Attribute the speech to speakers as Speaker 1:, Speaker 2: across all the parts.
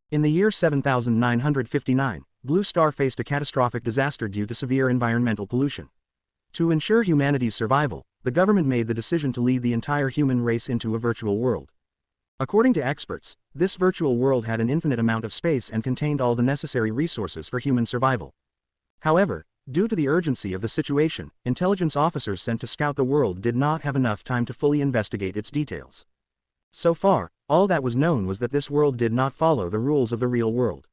Speaker 1: In the year 7959, Blue Star faced a catastrophic disaster due to severe environmental pollution. To ensure humanity's survival, the government made the decision to lead the entire human race into a virtual world. According to experts, this virtual world had an infinite amount of space and contained all the necessary resources for human survival. However, due to the urgency of the situation, intelligence officers sent to scout the world did not have enough time to fully investigate its details. So far, all that was known was that this world did not follow the rules of the real world.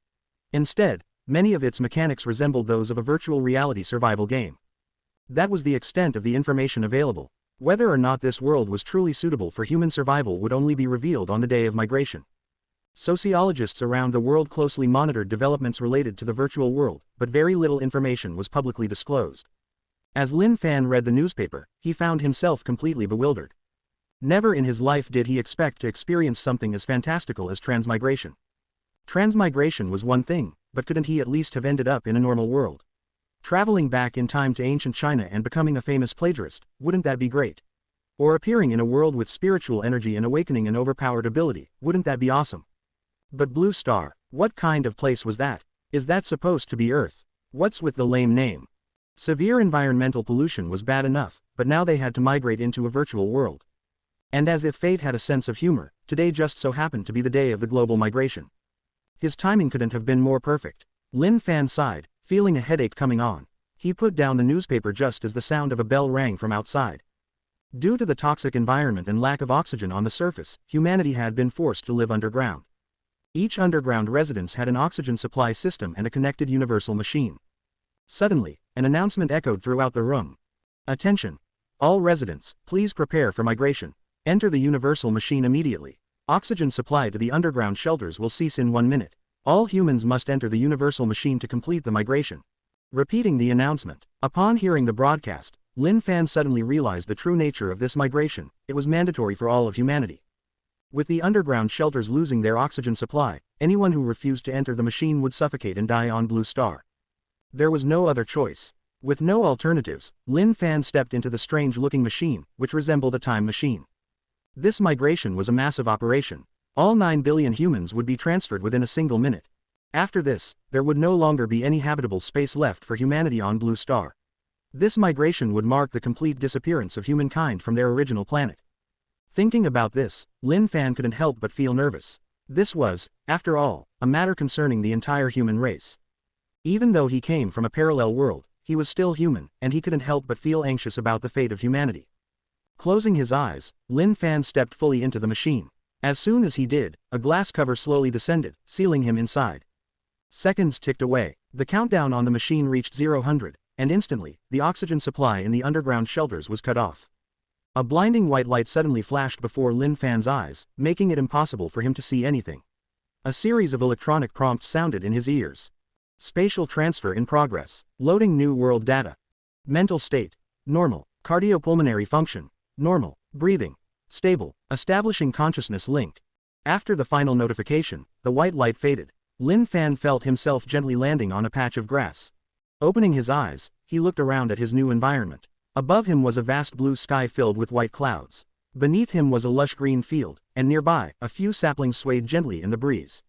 Speaker 1: Instead, many of its mechanics resembled those of a virtual reality survival game. That was the extent of the information available. Whether or not this world was truly suitable for human survival would only be revealed on the day of migration. Sociologists around the world closely monitored developments related to the virtual world, but very little information was publicly disclosed. As Lin Fan read the newspaper, he found himself completely bewildered. Never in his life did he expect to experience something as fantastical as transmigration. Transmigration was one thing, but couldn't he at least have ended up in a normal world? Traveling back in time to ancient China and becoming a famous plagiarist, wouldn't that be great? Or appearing in a world with spiritual energy and awakening an overpowered ability, wouldn't that be awesome? But Blue Star, what kind of place was that? Is that supposed to be Earth? What's with the lame name? Severe environmental pollution was bad enough, but now they had to migrate into a virtual world. And as if fate had a sense of humor, today just so happened to be the day of the global migration. His timing couldn't have been more perfect. Lin Fan sighed, feeling a headache coming on. He put down the newspaper just as the sound of a bell rang from outside. Due to the toxic environment and lack of oxygen on the surface, humanity had been forced to live underground. Each underground residence had an oxygen supply system and a connected universal machine. Suddenly, an announcement echoed throughout the room. Attention! All residents, please prepare for migration. Enter the universal machine immediately. Oxygen supply to the underground shelters will cease in 1 minute. All humans must enter the universal machine to complete the migration. Repeating the announcement. Upon hearing the broadcast, Lin Fan suddenly realized the true nature of this migration. It was mandatory for all of humanity. With the underground shelters losing their oxygen supply, anyone who refused to enter the machine would suffocate and die on Blue Star. There was no other choice. With no alternatives, Lin Fan stepped into the strange-looking machine, which resembled a time machine. This migration was a massive operation. All 9 billion humans would be transferred within a single minute. After this, there would no longer be any habitable space left for humanity on Blue Star. This migration would mark the complete disappearance of humankind from their original planet. Thinking about this, Lin Fan couldn't help but feel nervous. This was, after all, a matter concerning the entire human race. Even though he came from a parallel world, he was still human, and he couldn't help but feel anxious about the fate of humanity. Closing his eyes, Lin Fan stepped fully into the machine. As soon as he did, a glass cover slowly descended, sealing him inside. Seconds ticked away. The countdown on the machine reached 0, and instantly, the oxygen supply in the underground shelters was cut off. A blinding white light suddenly flashed before Lin Fan's eyes, making it impossible for him to see anything. A series of electronic prompts sounded in his ears. Spatial transfer in progress. Loading new world data. Mental state. Normal. Cardiopulmonary function. Normal. Breathing. Stable. Establishing consciousness link. After the final notification, the white light faded. Lin Fan felt himself gently landing on a patch of grass. Opening his eyes, he looked around at his new environment. Above him was a vast blue sky filled with white clouds. Beneath him was a lush green field, and nearby, a few saplings swayed gently in the breeze.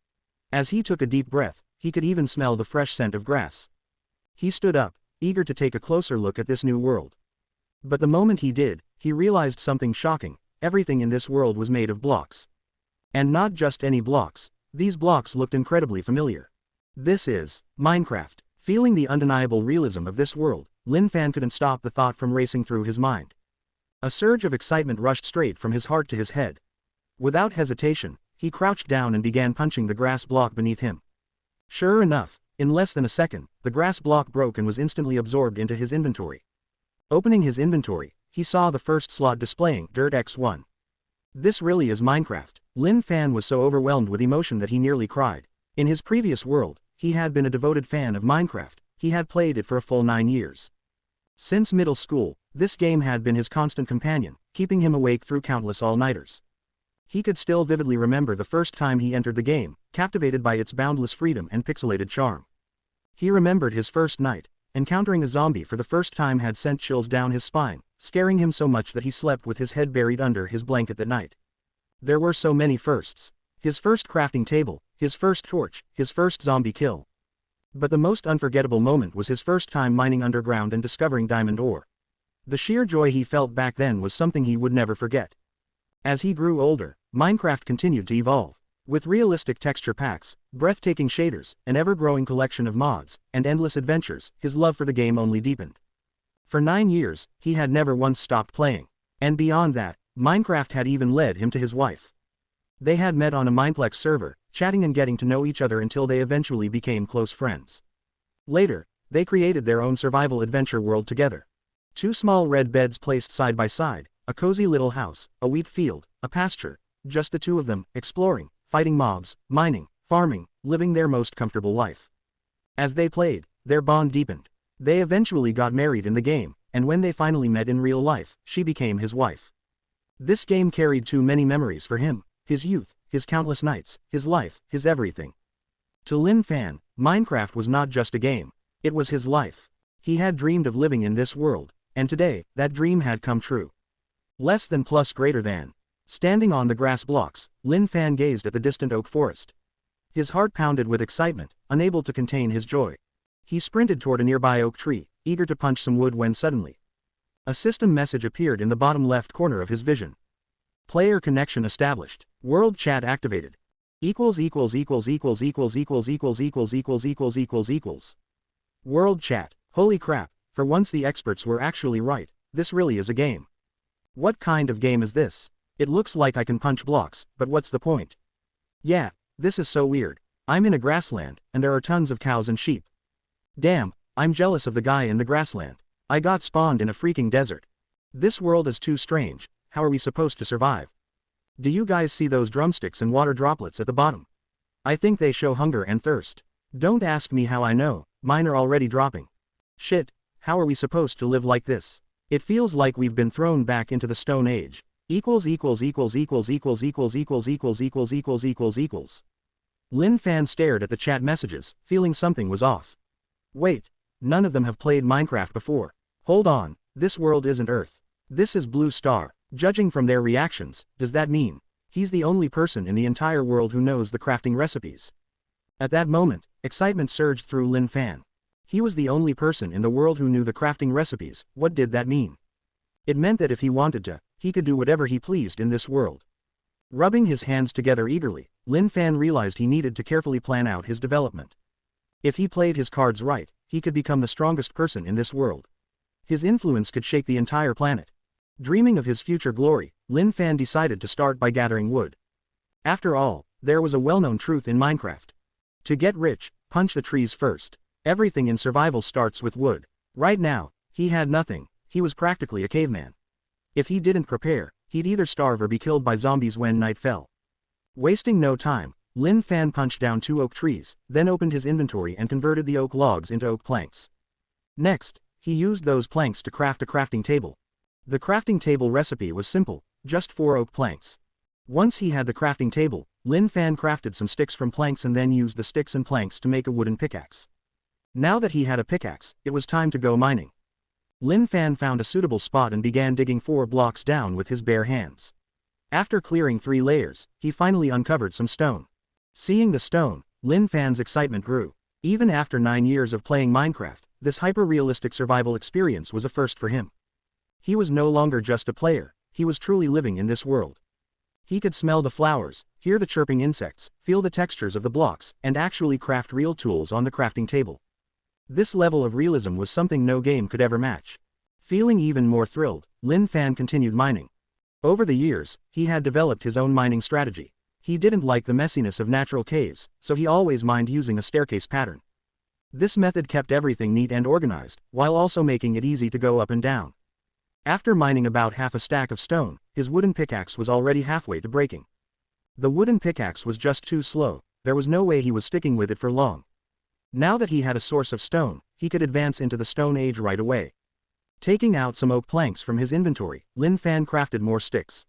Speaker 1: As he took a deep breath, he could even smell the fresh scent of grass. He stood up, eager to take a closer look at this new world. But the moment he did, he realized something shocking. Everything in this world was made of blocks. And not just any blocks. These blocks looked incredibly familiar. This is Minecraft. Feeling the undeniable realism of this world, Lin Fan couldn't stop the thought from racing through his mind. A surge of excitement rushed straight from his heart to his head. Without hesitation, he crouched down and began punching the grass block beneath him. Sure enough, in less than a second, the grass block broke and was instantly absorbed into his inventory. Opening his inventory, he saw the first slot displaying Dirt X1. This really is Minecraft. Lin Fan was so overwhelmed with emotion that he nearly cried. In his previous world, he had been a devoted fan of Minecraft. He had played it for a full 9 years. Since middle school, this game had been his constant companion, keeping him awake through countless all-nighters. He could still vividly remember the first time he entered the game, captivated by its boundless freedom and pixelated charm. He remembered his first night. Encountering a zombie for the first time had sent chills down his spine, scaring him so much that he slept with his head buried under his blanket that night. There were so many firsts. His first crafting table, his first torch, his first zombie kill. But the most unforgettable moment was his first time mining underground and discovering diamond ore. The sheer joy he felt back then was something he would never forget. As he grew older, Minecraft continued to evolve. With realistic texture packs, breathtaking shaders, an ever-growing collection of mods, and endless adventures, his love for the game only deepened. For 9 years, he had never once stopped playing. And beyond that, Minecraft had even led him to his wife. They had met on a Mineplex server, chatting and getting to know each other until they eventually became close friends. Later, they created their own survival adventure world together. 2 small red beds placed side by side, a cozy little house, a wheat field, a pasture, just the 2 of them, exploring, fighting mobs, mining, farming, living their most comfortable life. As they played, their bond deepened. They eventually got married in the game, and when they finally met in real life, she became his wife. This game carried too many memories for him, his youth, his countless nights, his life, his everything. To Lin Fan, Minecraft was not just a game, it was his life. He had dreamed of living in this world, and today, that dream had come true. Less than plus greater than. Standing on the grass blocks, Lin Fan gazed at the distant oak forest. His heart pounded with excitement, unable to contain his joy. He sprinted toward a nearby oak tree, eager to punch some wood when suddenly a system message appeared in the bottom left corner of his vision. Player connection established. World chat activated. World chat. Holy crap, for once the experts were actually right, this really is a game. What kind of game is this? It looks like I can punch blocks, but what's the point? Yeah, this is so weird. I'm in a grassland, and there are tons of cows and sheep. Damn, I'm jealous of the guy in the grassland. I got spawned in a freaking desert. This world is too strange, how are we supposed to survive? Do you guys see those drumsticks and water droplets at the bottom? I think they show hunger and thirst. Don't ask me how I know, mine are already dropping. Shit, how are we supposed to live like this? It feels like we've been thrown back into the Stone Age. Lin Fan stared at the chat messages, feeling something was off. Wait, none of them have played Minecraft before. Hold on, this world isn't Earth. This is Blue Star. Judging from their reactions, does that mean he's the only person in the entire world who knows the crafting recipes? At that moment, excitement surged through Lin Fan. He was the only person in the world who knew the crafting recipes. What did that mean? It meant that if he wanted to, he could do whatever he pleased in this world. Rubbing his hands together eagerly, Lin Fan realized he needed to carefully plan out his development. If he played his cards right, he could become the strongest person in this world. His influence could shake the entire planet. Dreaming of his future glory, Lin Fan decided to start by gathering wood. After all, there was a well-known truth in Minecraft. To get rich, punch the trees first. Everything in survival starts with wood. Right now, he had nothing, he was practically a caveman. If he didn't prepare, he'd either starve or be killed by zombies when night fell. Wasting no time, Lin Fan punched down 2 oak trees, then opened his inventory and converted the oak logs into oak planks. Next, he used those planks to craft a crafting table. The crafting table recipe was simple, just 4 oak planks. Once he had the crafting table, Lin Fan crafted some sticks from planks and then used the sticks and planks to make a wooden pickaxe. Now that he had a pickaxe, it was time to go mining. Lin Fan found a suitable spot and began digging 4 blocks down with his bare hands. After clearing 3 layers, he finally uncovered some stone. Seeing the stone, Lin Fan's excitement grew. Even after 9 years of playing Minecraft, this hyper-realistic survival experience was a first for him. He was no longer just a player, he was truly living in this world. He could smell the flowers, hear the chirping insects, feel the textures of the blocks, and actually craft real tools on the crafting table. This level of realism was something no game could ever match. Feeling even more thrilled, Lin Fan continued mining. Over the years, he had developed his own mining strategy. He didn't like the messiness of natural caves, so he always mined using a staircase pattern. This method kept everything neat and organized, while also making it easy to go up and down. After mining about half a stack of stone, his wooden pickaxe was already halfway to breaking. The wooden pickaxe was just too slow, there was no way he was sticking with it for long. Now that he had a source of stone, he could advance into the Stone Age right away. Taking out some oak planks from his inventory, Lin Fan crafted more sticks.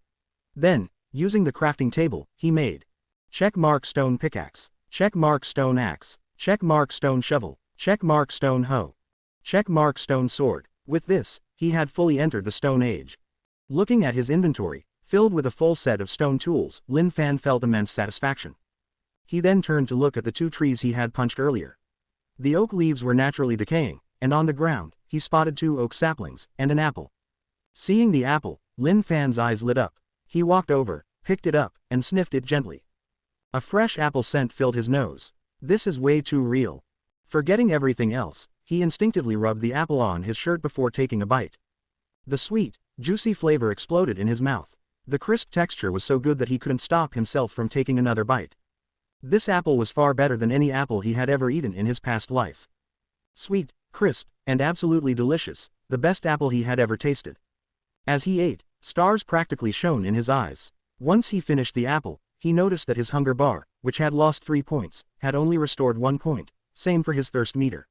Speaker 1: Then, using the crafting table, he made checkmark stone pickaxe, checkmark stone axe, checkmark stone shovel, checkmark stone hoe, checkmark stone sword. With this, he had fully entered the Stone Age. Looking at his inventory, filled with a full set of stone tools, Lin Fan felt immense satisfaction. He then turned to look at the 2 trees he had punched earlier. The oak leaves were naturally decaying, and on the ground, he spotted 2 oak saplings, and an apple. Seeing the apple, Lin Fan's eyes lit up. He walked over, picked it up, and sniffed it gently. A fresh apple scent filled his nose. This is way too real. Forgetting everything else, he instinctively rubbed the apple on his shirt before taking a bite. The sweet, juicy flavor exploded in his mouth. The crisp texture was so good that he couldn't stop himself from taking another bite. This apple was far better than any apple he had ever eaten in his past life. Sweet, crisp, and absolutely delicious, the best apple he had ever tasted. As he ate, stars practically shone in his eyes. Once he finished the apple, he noticed that his hunger bar, which had lost 3 points, had only restored 1 point, same for his thirst meter.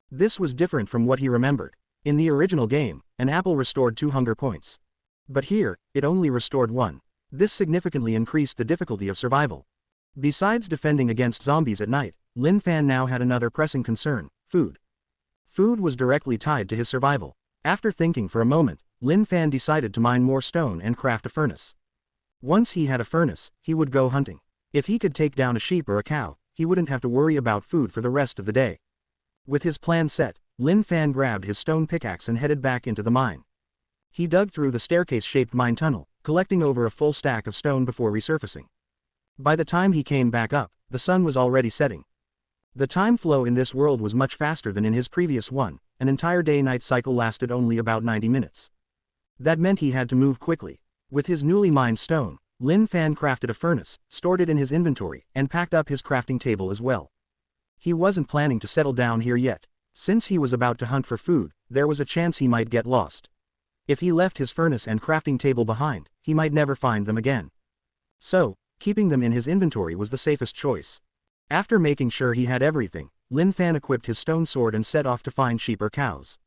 Speaker 1: This was different from what he remembered. In the original game, an apple restored 2 hunger points. But here, it only restored 1. This significantly increased the difficulty of survival. Besides defending against zombies at night, Lin Fan now had another pressing concern: food. Food was directly tied to his survival. After thinking for a moment, Lin Fan decided to mine more stone and craft a furnace. Once he had a furnace, he would go hunting. If he could take down a sheep or a cow, he wouldn't have to worry about food for the rest of the day. With his plan set, Lin Fan grabbed his stone pickaxe and headed back into the mine. He dug through the staircase-shaped mine tunnel, collecting over a full stack of stone before resurfacing. By the time he came back up, the sun was already setting. The time flow in this world was much faster than in his previous one. An entire day-night cycle lasted only about 90 minutes. That meant he had to move quickly. With his newly mined stone, Lin Fan crafted a furnace, stored it in his inventory, and packed up his crafting table as well. He wasn't planning to settle down here yet. Since he was about to hunt for food, there was a chance he might get lost. If he left his furnace and crafting table behind, he might never find them again. So, keeping them in his inventory was the safest choice. After making sure he had everything, Lin Fan equipped his stone sword and set off to find sheep or cows.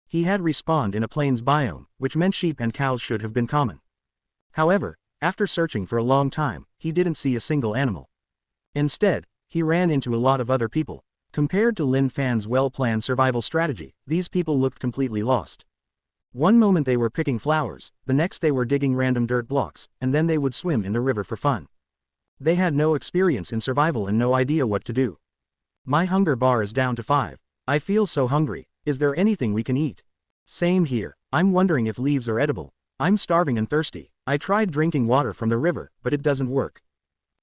Speaker 1: He had respawned in a plains biome, which meant sheep and cows should have been common. However, after searching for a long time, he didn't see a single animal. Instead, he ran into a lot of other people. Compared to Lin Fan's well-planned survival strategy, these people looked completely lost. One moment they were picking flowers, the next they were digging random dirt blocks, and then they would swim in the river for fun. They had no experience in survival and no idea what to do. My hunger bar is down to 5. I feel so hungry. Is there anything we can eat? Same here. I'm wondering if leaves are edible. I'm starving and thirsty. I tried drinking water from the river, but it doesn't work.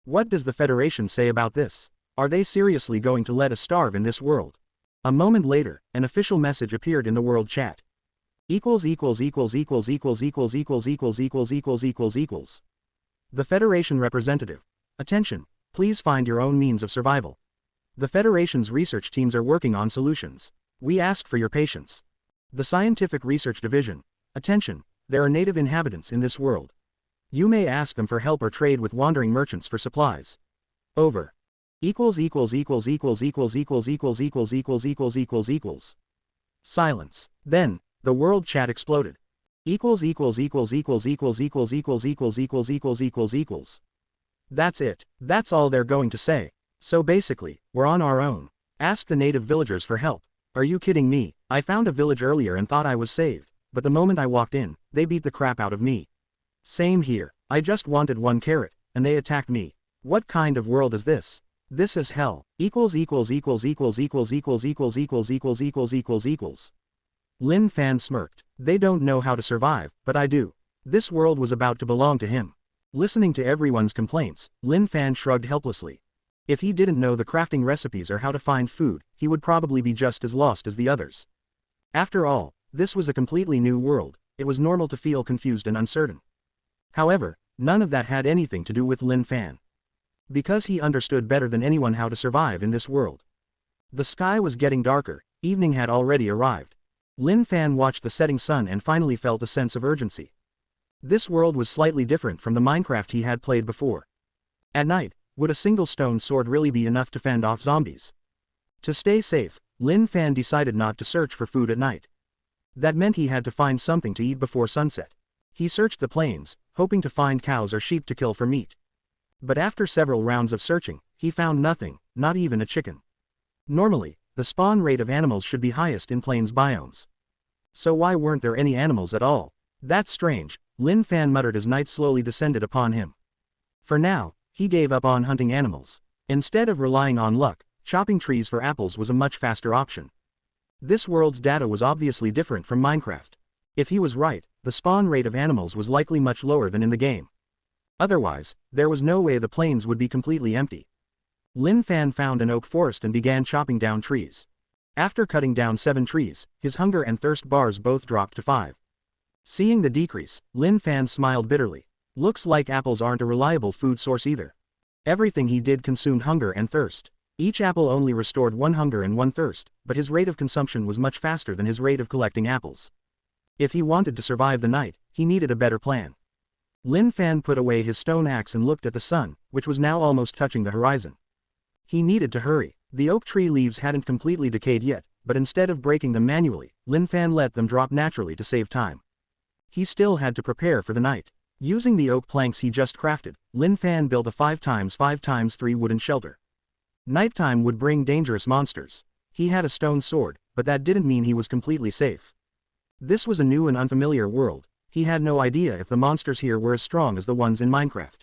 Speaker 1: What does the Federation say about this? Are they seriously going to let us starve in this world? A moment later, an official message appeared in the world chat. The Federation representative. Attention, please find your own means of survival. The Federation's research teams are working on solutions. We ask for your patience. The Scientific Research Division. Attention, there are native inhabitants in this world. You may ask them for help or trade with wandering merchants for supplies. Over. Silence. Then, the world chat exploded. That's it. That's all they're going to say. So basically, we're on our own. Ask the native villagers for help. Are you kidding me? I found a village earlier and thought I was saved, but the moment I walked in, they beat the crap out of me. Same here. I just wanted 1 carrot, and they attacked me. What kind of world is this? This is hell. Lin Fan smirked. They don't know how to survive, but I do. This world was about to belong to him. Listening to everyone's complaints, Lin Fan shrugged helplessly. If he didn't know the crafting recipes or how to find food, he would probably be just as lost as the others. After all, this was a completely new world. It was normal to feel confused and uncertain. However, none of that had anything to do with Lin Fan. Because he understood better than anyone how to survive in this world. The sky was getting darker, evening had already arrived. Lin Fan watched the setting sun and finally felt a sense of urgency. This world was slightly different from the Minecraft he had played before. At night, would a single stone sword really be enough to fend off zombies? To stay safe, Lin Fan decided not to search for food at night. That meant he had to find something to eat before sunset. He searched the plains, hoping to find cows or sheep to kill for meat. But after several rounds of searching, he found nothing, not even a chicken. Normally, the spawn rate of animals should be highest in plains biomes. So why weren't there any animals at all? That's strange, Lin Fan muttered as night slowly descended upon him. For now, he gave up on hunting animals. Instead of relying on luck, chopping trees for apples was a much faster option. This world's data was obviously different from Minecraft. If he was right, the spawn rate of animals was likely much lower than in the game. Otherwise, there was no way the plains would be completely empty. Lin Fan found an oak forest and began chopping down trees. After cutting down 7 trees, his hunger and thirst bars both dropped to 5. Seeing the decrease, Lin Fan smiled bitterly. Looks like apples aren't a reliable food source either. Everything he did consumed hunger and thirst. Each apple only restored 1 hunger and 1 thirst, but his rate of consumption was much faster than his rate of collecting apples. If he wanted to survive the night, he needed a better plan. Lin Fan put away his stone axe and looked at the sun, which was now almost touching the horizon. He needed to hurry. The oak tree leaves hadn't completely decayed yet, but instead of breaking them manually, Lin Fan let them drop naturally to save time. He still had to prepare for the night. Using the oak planks he just crafted, Lin Fan built a 5x5x3 wooden shelter. Nighttime would bring dangerous monsters. He had a stone sword, but that didn't mean he was completely safe. This was a new and unfamiliar world. He had no idea if the monsters here were as strong as the ones in Minecraft.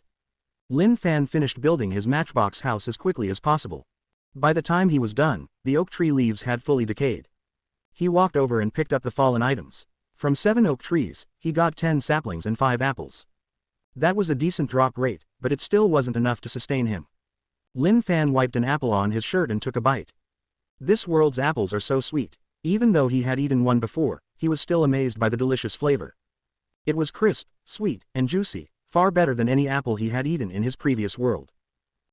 Speaker 1: Lin Fan finished building his matchbox house as quickly as possible. By the time he was done, the oak tree leaves had fully decayed. He walked over and picked up the fallen items. From 7 oak trees, he got 10 saplings and 5 apples. That was a decent drop rate, but it still wasn't enough to sustain him. Lin Fan wiped an apple on his shirt and took a bite. This world's apples are so sweet. Even though he had eaten one before, he was still amazed by the delicious flavor. It was crisp, sweet, and juicy, far better than any apple he had eaten in his previous world.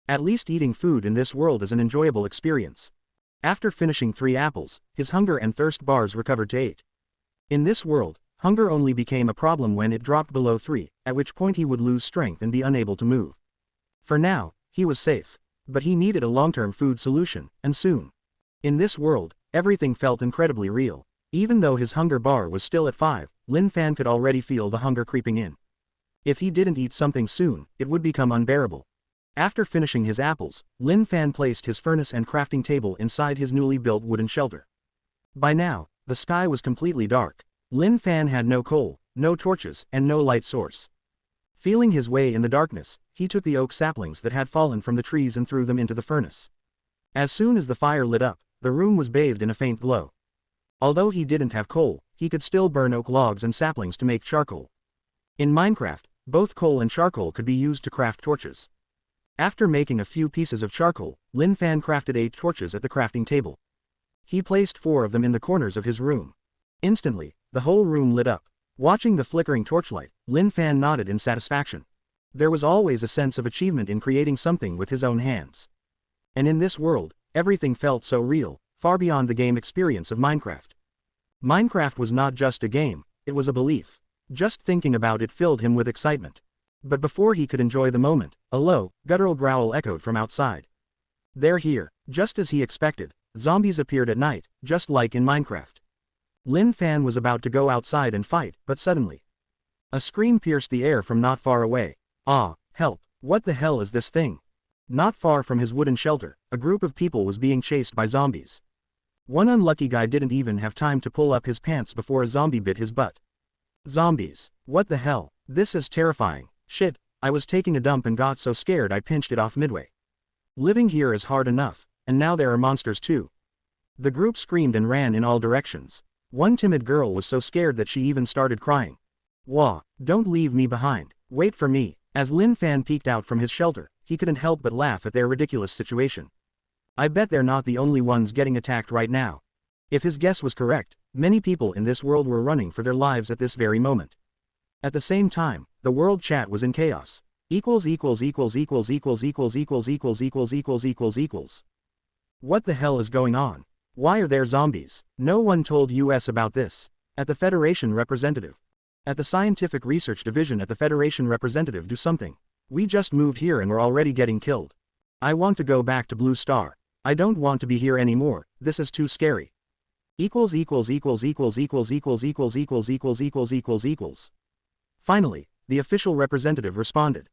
Speaker 1: At least eating food in this world is an enjoyable experience. After finishing 3 apples, his hunger and thirst bars recovered to 8. In this world, hunger only became a problem when it dropped below 3, at which point he would lose strength and be unable to move. For now, he was safe. But he needed a long-term food solution, and soon. In this world, everything felt incredibly real. Even though his hunger bar was still at 5, Lin Fan could already feel the hunger creeping in. If he didn't eat something soon, it would become unbearable. After finishing his apples, Lin Fan placed his furnace and crafting table inside his newly built wooden shelter. By now, the sky was completely dark. Lin Fan had no coal, no torches, and no light source. Feeling his way in the darkness, he took the oak saplings that had fallen from the trees and threw them into the furnace. As soon as the fire lit up, the room was bathed in a faint glow. Although he didn't have coal, he could still burn oak logs and saplings to make charcoal. In Minecraft, both coal and charcoal could be used to craft torches. After making a few pieces of charcoal, Lin Fan crafted 8 torches at the crafting table. He placed 4 of them in the corners of his room. Instantly, the whole room lit up. Watching the flickering torchlight, Lin Fan nodded in satisfaction. There was always a sense of achievement in creating something with his own hands. And in this world, everything felt so real, far beyond the game experience of Minecraft. Minecraft was not just a game, it was a belief. Just thinking about it filled him with excitement. But before he could enjoy the moment, a low, guttural growl echoed from outside. They're here. Just as he expected, zombies appeared at night, just like in Minecraft. Lin Fan was about to go outside and fight, but suddenly, a scream pierced the air from not far away. Ah, help, what the hell is this thing? Not far from his wooden shelter, a group of people was being chased by zombies. One unlucky guy didn't even have time to pull up his pants before a zombie bit his butt. Zombies. What the hell? This is terrifying. Shit, I was taking a dump and got so scared I pinched it off midway. Living here is hard enough, and now there are monsters too. The group screamed and ran in all directions. One timid girl was so scared that she even started crying. Wah, don't leave me behind. Wait for me. As Lin Fan peeked out from his shelter, he couldn't help but laugh at their ridiculous situation. I bet they're not the only ones getting attacked right now. If his guess was correct, many people in this world were running for their lives at this very moment. At the same time, the world chat was in chaos. What the hell is going on? Why are there zombies? No one told us about this. At the Federation representative. At the Scientific Research Division at the Federation representative, do something. We just moved here and we're already getting killed. I want to go back to Blue Star. I don't want to be here anymore, this is too scary. Finally, the official representative responded.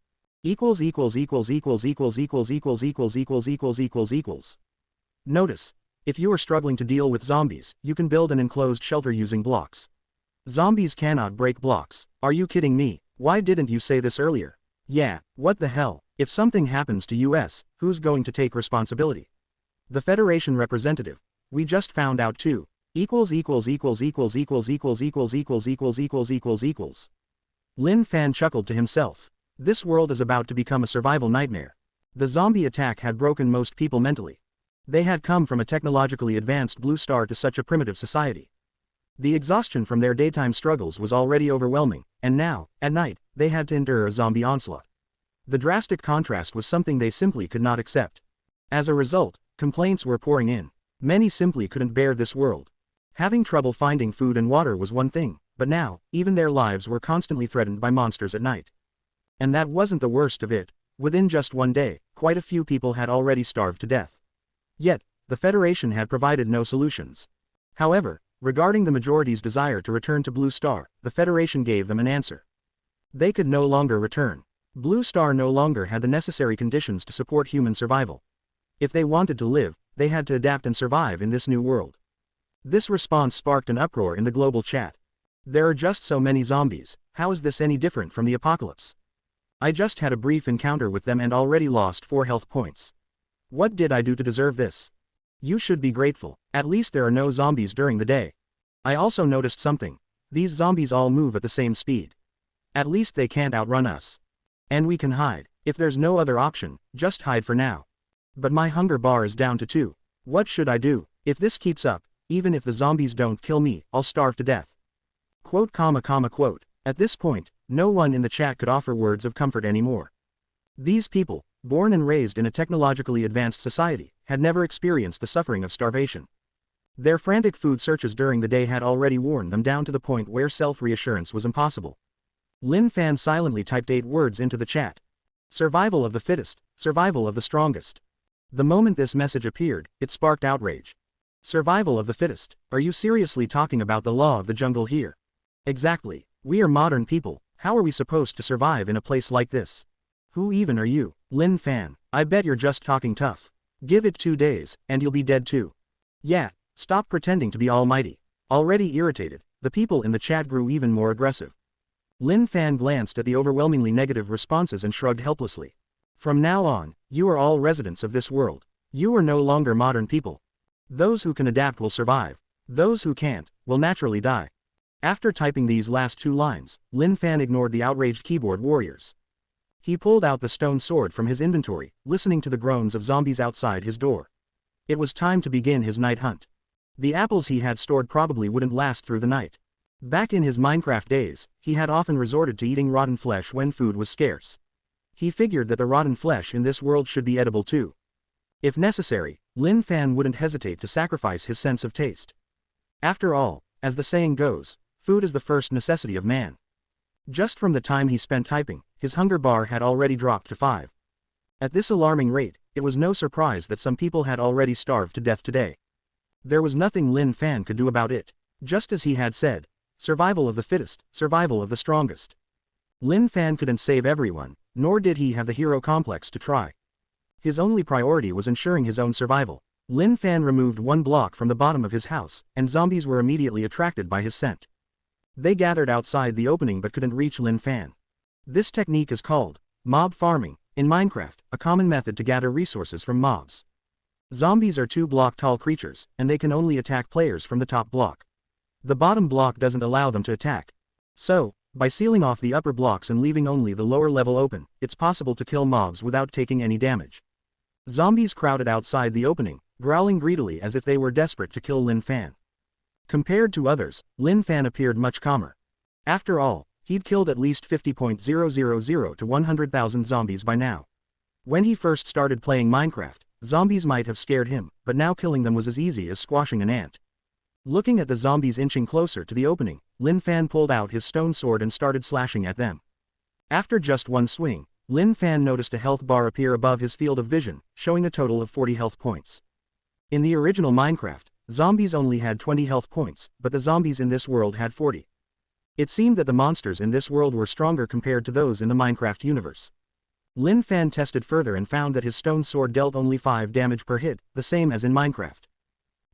Speaker 1: Notice, if you are struggling to deal with zombies, you can build an enclosed shelter using blocks. Zombies cannot break blocks. Are you kidding me? Why didn't you say this earlier? Yeah, what the hell? If something happens to us, who's going to take responsibility? The Federation representative. We just found out too. Equals. Lin Fan chuckled to himself. This world is about to become a survival nightmare. The zombie attack had broken most people mentally. They had come from a technologically advanced blue star to such a primitive society. The exhaustion from their daytime struggles was already overwhelming, and now, at night, they had to endure a zombie onslaught. The drastic contrast was something they simply could not accept. As a result, complaints were pouring in. Many simply couldn't bear this world. Having trouble finding food and water was one thing, but now, even their lives were constantly threatened by monsters at night. And that wasn't the worst of it. Within just one day, quite a few people had already starved to death. Yet, the Federation had provided no solutions. However, regarding the majority's desire to return to Blue Star, the Federation gave them an answer. They could no longer return. Blue Star no longer had the necessary conditions to support human survival. If they wanted to live, they had to adapt and survive in this new world. This response sparked an uproar in the global chat. There are just so many zombies, how is this any different from the apocalypse? I just had a brief encounter with them and already lost 4 health points. What did I do to deserve this? You should be grateful, at least there are no zombies during the day. I also noticed something. These zombies all move at the same speed. At least they can't outrun us. And we can hide. If there's no other option, just hide for now. But my hunger bar is down to 2. What should I do? If this keeps up, even if the zombies don't kill me, I'll starve to death. Quote. At this point, no one in the chat could offer words of comfort anymore. These people, born and raised in a technologically advanced society, had never experienced the suffering of starvation. Their frantic food searches during the day had already worn them down to the point where self-reassurance was impossible. Lin Fan silently typed 8 words into the chat. Survival of the fittest, survival of the strongest. The moment this message appeared, it sparked outrage. Survival of the fittest, are you seriously talking about the law of the jungle here? Exactly, we are modern people, how are we supposed to survive in a place like this? Who even are you, Lin Fan? I bet you're just talking tough. Give it 2 days, and you'll be dead too. Yeah, stop pretending to be almighty. Already irritated, the people in the chat grew even more aggressive. Lin Fan glanced at the overwhelmingly negative responses and shrugged helplessly. From now on, you are all residents of this world. You are no longer modern people. Those who can adapt will survive. Those who can't, will naturally die. After typing these last 2 lines, Lin Fan ignored the outraged keyboard warriors. He pulled out the stone sword from his inventory, listening to the groans of zombies outside his door. It was time to begin his night hunt. The apples he had stored probably wouldn't last through the night. Back in his Minecraft days, he had often resorted to eating rotten flesh when food was scarce. He figured that the rotten flesh in this world should be edible too. If necessary, Lin Fan wouldn't hesitate to sacrifice his sense of taste. After all, as the saying goes, food is the first necessity of man. Just from the time he spent typing, his hunger bar had already dropped to 5. At this alarming rate, it was no surprise that some people had already starved to death today. There was nothing Lin Fan could do about it. Just as he had said, survival of the fittest, survival of the strongest. Lin Fan couldn't save everyone, nor did he have the hero complex to try. His only priority was ensuring his own survival. Lin Fan removed 1 block from the bottom of his house, and zombies were immediately attracted by his scent. They gathered outside the opening but couldn't reach Lin Fan. This technique is called mob farming, in Minecraft, a common method to gather resources from mobs. Zombies are 2-block-tall creatures, and they can only attack players from the top block. The bottom block doesn't allow them to attack. So, by sealing off the upper blocks and leaving only the lower level open, it's possible to kill mobs without taking any damage. Zombies crowded outside the opening, growling greedily as if they were desperate to kill Lin Fan. Compared to others, Lin Fan appeared much calmer. After all, he'd killed at least 50,000 to 100,000 zombies by now. When he first started playing Minecraft, zombies might have scared him, but now killing them was as easy as squashing an ant. Looking at the zombies inching closer to the opening, Lin Fan pulled out his stone sword and started slashing at them. After just 1 swing, Lin Fan noticed a health bar appear above his field of vision, showing a total of 40 health points. In the original Minecraft, zombies only had 20 health points, but the zombies in this world had 40. It seemed that the monsters in this world were stronger compared to those in the Minecraft universe. Lin Fan tested further and found that his stone sword dealt only 5 damage per hit, the same as in Minecraft.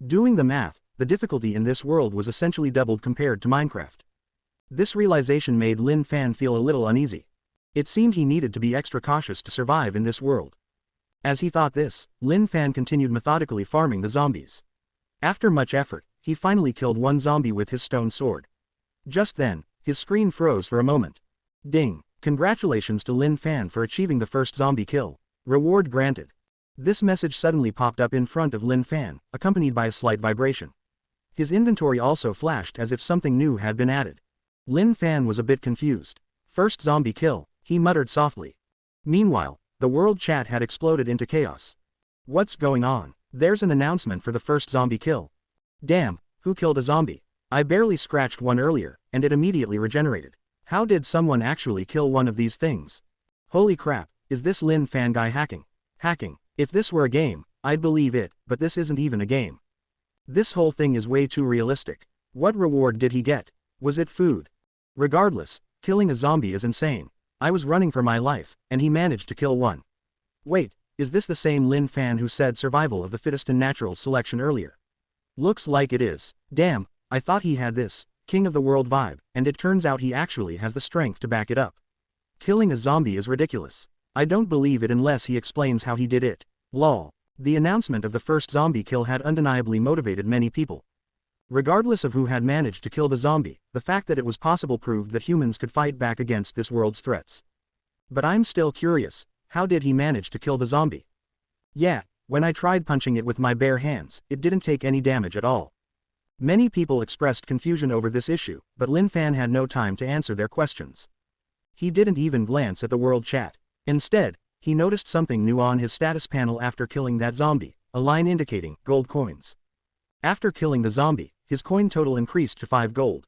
Speaker 1: Doing the math, the difficulty in this world was essentially doubled compared to Minecraft. This realization made Lin Fan feel a little uneasy. It seemed he needed to be extra cautious to survive in this world. As he thought this, Lin Fan continued methodically farming the zombies. After much effort, he finally killed one zombie with his stone sword. Just then, his screen froze for a moment. Ding! Congratulations to Lin Fan for achieving the first zombie kill. Reward granted. This message suddenly popped up in front of Lin Fan, accompanied by a slight vibration. His inventory also flashed as if something new had been added. Lin Fan was a bit confused. First zombie kill, he muttered softly. Meanwhile, the world chat had exploded into chaos. What's going on? There's an announcement for the first zombie kill. Damn, who killed a zombie? I barely scratched one earlier, and it immediately regenerated. How did someone actually kill one of these things? Holy crap, is this Lin Fan guy hacking? Hacking. If this were a game, I'd believe it, but this isn't even a game. This whole thing is way too realistic. What reward did he get? Was it food? Regardless, killing a zombie is insane. I was running for my life, and he managed to kill one. Wait, is this the same Lin Fan who said survival of the fittest and natural selection earlier? Looks like it is. Damn, I thought he had this king of the world vibe, and it turns out he actually has the strength to back it up. Killing a zombie is ridiculous. I don't believe it unless he explains how he did it. Lol. The announcement of the first zombie kill had undeniably motivated many people. Regardless of who had managed to kill the zombie, the fact that it was possible proved that humans could fight back against this world's threats. But I'm still curious, how did he manage to kill the zombie? Yeah, when I tried punching it with my bare hands, it didn't take any damage at all. Many people expressed confusion over this issue, but Lin Fan had no time to answer their questions. He didn't even glance at the world chat. Instead, he noticed something new on his status panel after killing that zombie, a line indicating gold coins. After killing the zombie, his coin total increased to 5 gold.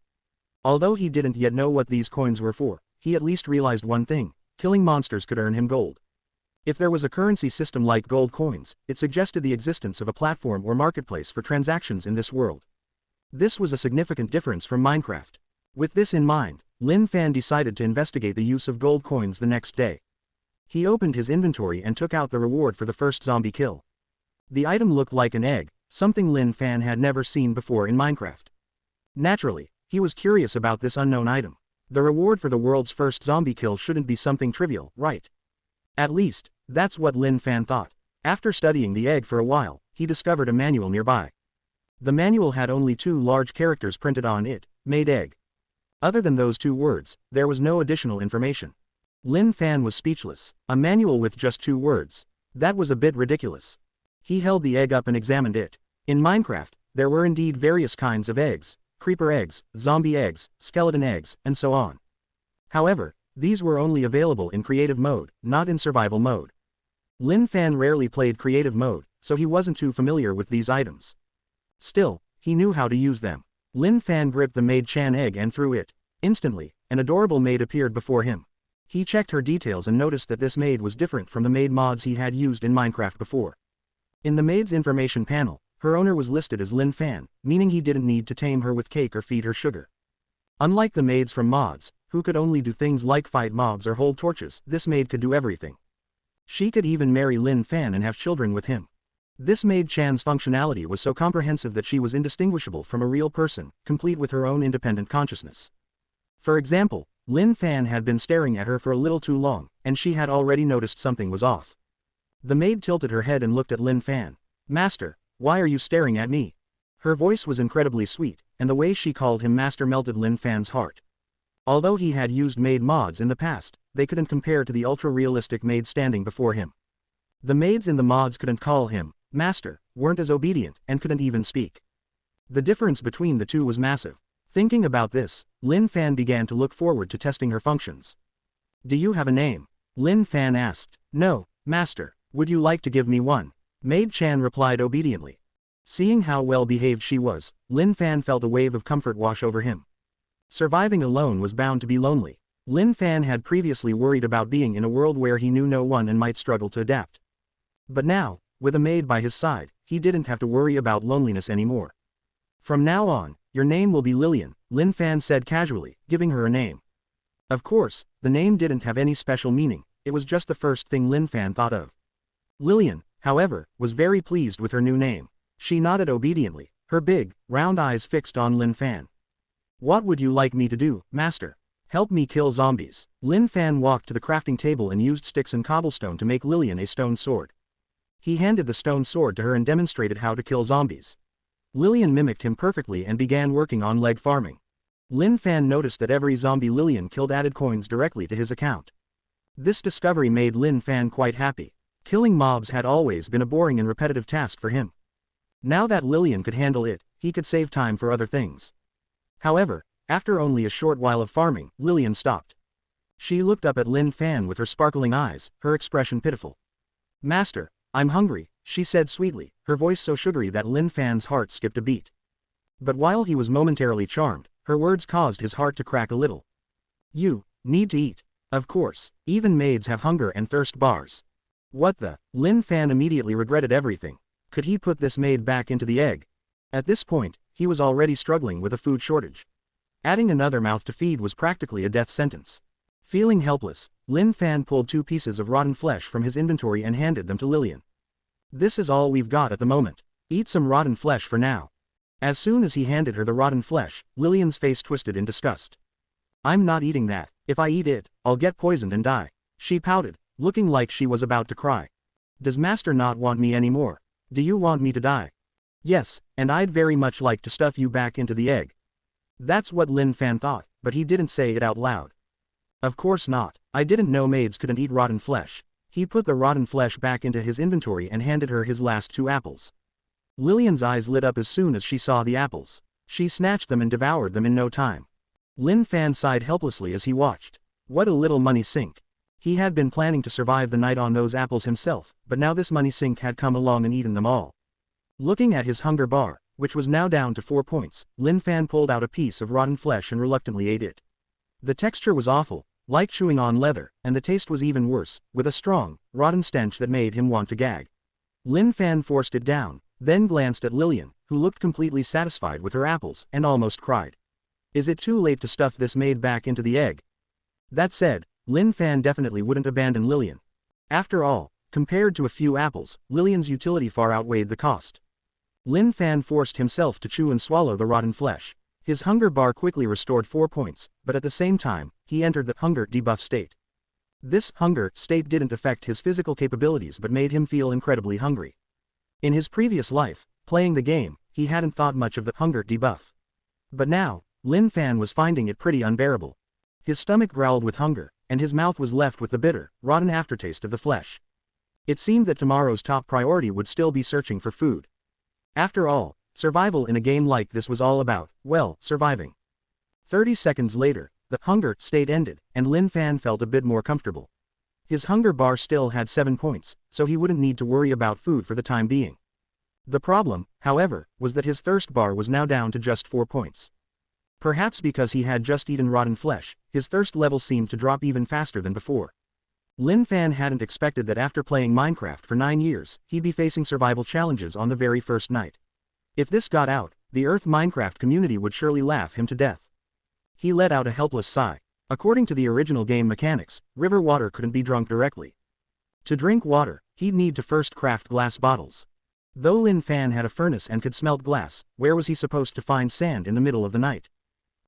Speaker 1: Although he didn't yet know what these coins were for, he at least realized one thing: killing monsters could earn him gold. If there was a currency system like gold coins, it suggested the existence of a platform or marketplace for transactions in this world. This was a significant difference from Minecraft. With this in mind, Lin Fan decided to investigate the use of gold coins the next day. He opened his inventory and took out the reward for the first zombie kill. The item looked like an egg, something Lin Fan had never seen before in Minecraft. Naturally, he was curious about this unknown item. The reward for the world's first zombie kill shouldn't be something trivial, right? At least, that's what Lin Fan thought. After studying the egg for a while, he discovered a manual nearby. The manual had only 2 large characters printed on it: made egg. Other than those 2 words, there was no additional information. Lin Fan was speechless. A manual with just 2 words. That was a bit ridiculous. He held the egg up and examined it. In Minecraft, there were indeed various kinds of eggs: creeper eggs, zombie eggs, skeleton eggs, and so on. However, these were only available in creative mode, not in survival mode. Lin Fan rarely played creative mode, so he wasn't too familiar with these items. Still, he knew how to use them. Lin Fan gripped the Maid Chan egg and threw it. Instantly, an adorable maid appeared before him. He checked her details and noticed that this maid was different from the maid mods he had used in Minecraft before. In the maid's information panel, her owner was listed as Lin Fan, meaning he didn't need to tame her with cake or feed her sugar. Unlike the maids from mods, who could only do things like fight mobs or hold torches, this maid could do everything. She could even marry Lin Fan and have children with him. This maid Chan's functionality was so comprehensive that she was indistinguishable from a real person, complete with her own independent consciousness. For example, Lin Fan had been staring at her for a little too long, and she had already noticed something was off. The maid tilted her head and looked at Lin Fan. "Master, why are you staring at me?" Her voice was incredibly sweet, and the way she called him master melted Lin Fan's heart. Although he had used maid mods in the past, they couldn't compare to the ultra-realistic maid standing before him. The maids in the mods couldn't call him master, weren't as obedient, and couldn't even speak. The difference between the two was massive. Thinking about this, Lin Fan began to look forward to testing her functions. "Do you have a name?" Lin Fan asked. "No, master. Would you like to give me one?" Maid Chan replied obediently. Seeing how well behaved she was, Lin Fan felt a wave of comfort wash over him. Surviving alone was bound to be lonely. Lin Fan had previously worried about being in a world where he knew no one and might struggle to adapt. But now, with a maid by his side, he didn't have to worry about loneliness anymore. "From now on, your name will be Lillian," Lin Fan said casually, giving her a name. Of course, the name didn't have any special meaning, it was just the first thing Lin Fan thought of. Lillian, however, was very pleased with her new name. She nodded obediently, her big, round eyes fixed on Lin Fan. "What would you like me to do, master?" Help me kill zombies. Lin Fan walked to the crafting table and used sticks and cobblestone to make Lillian a stone sword. He handed the stone sword to her and demonstrated how to kill zombies. Lillian mimicked him perfectly and began working on leg farming. Lin Fan noticed that every zombie Lillian killed added coins directly to his account. This discovery made Lin Fan quite happy. Killing mobs had always been a boring and repetitive task for him. Now that Lillian could handle it, he could save time for other things. However, after only a short while of farming, Lillian stopped. She looked up at Lin Fan with her sparkling eyes, her expression pitiful. "Master, I'm hungry," she said sweetly, her voice so sugary that Lin Fan's heart skipped a beat. But while he was momentarily charmed, her words caused his heart to crack a little. "You need to eat. Of course, even maids have hunger and thirst bars." What the? Lin Fan immediately regretted everything. Could he put this maid back into the egg? At this point, he was already struggling with a food shortage. Adding another mouth to feed was practically a death sentence. Feeling helpless, Lin Fan pulled 2 pieces of rotten flesh from his inventory and handed them to Lillian. "This is all we've got at the moment. Eat some rotten flesh for now." As soon as he handed her the rotten flesh, Lillian's face twisted in disgust. "I'm not eating that. If I eat it, I'll get poisoned and die." She pouted, looking like she was about to cry. "Does Master not want me anymore? Do you want me to die?" "Yes, and I'd very much like to stuff you back into the egg." That's what Lin Fan thought, but he didn't say it out loud. "Of course not. I didn't know maids couldn't eat rotten flesh." He put the rotten flesh back into his inventory and handed her his last 2 apples. Lillian's eyes lit up as soon as she saw the apples. She snatched them and devoured them in no time. Lin Fan sighed helplessly as he watched. What a little money sink. He had been planning to survive the night on those apples himself, but now this money sink had come along and eaten them all. Looking at his hunger bar, which was now down to 4 points, Lin Fan pulled out a piece of rotten flesh and reluctantly ate it. The texture was awful, like chewing on leather, and the taste was even worse, with a strong, rotten stench that made him want to gag. Lin Fan forced it down, then glanced at Lillian, who looked completely satisfied with her apples, and almost cried. Is it too late to stuff this maid back into the egg? That said, Lin Fan definitely wouldn't abandon Lillian. After all, compared to a few apples, Lillian's utility far outweighed the cost. Lin Fan forced himself to chew and swallow the rotten flesh. His hunger bar quickly restored 4 points, but at the same time, he entered the hunger debuff state. This hunger state didn't affect his physical capabilities but made him feel incredibly hungry. In his previous life, playing the game, he hadn't thought much of the hunger debuff. But now, Lin Fan was finding it pretty unbearable. His stomach growled with hunger, and his mouth was left with the bitter, rotten aftertaste of the flesh. It seemed that tomorrow's top priority would still be searching for food. After all, survival in a game like this was all about, well, surviving. 30 seconds later, the hunger state ended, and Lin Fan felt a bit more comfortable. His hunger bar still had 7 points, so he wouldn't need to worry about food for the time being. The problem, however, was that his thirst bar was now down to just 4 points. Perhaps because he had just eaten rotten flesh, his thirst level seemed to drop even faster than before. Lin Fan hadn't expected that after playing Minecraft for 9 years, he'd be facing survival challenges on the very first night. If this got out, the Earth Minecraft community would surely laugh him to death. He let out a helpless sigh. According to the original game mechanics, river water couldn't be drunk directly. To drink water, he'd need to first craft glass bottles. Though Lin Fan had a furnace and could smelt glass, where was he supposed to find sand in the middle of the night?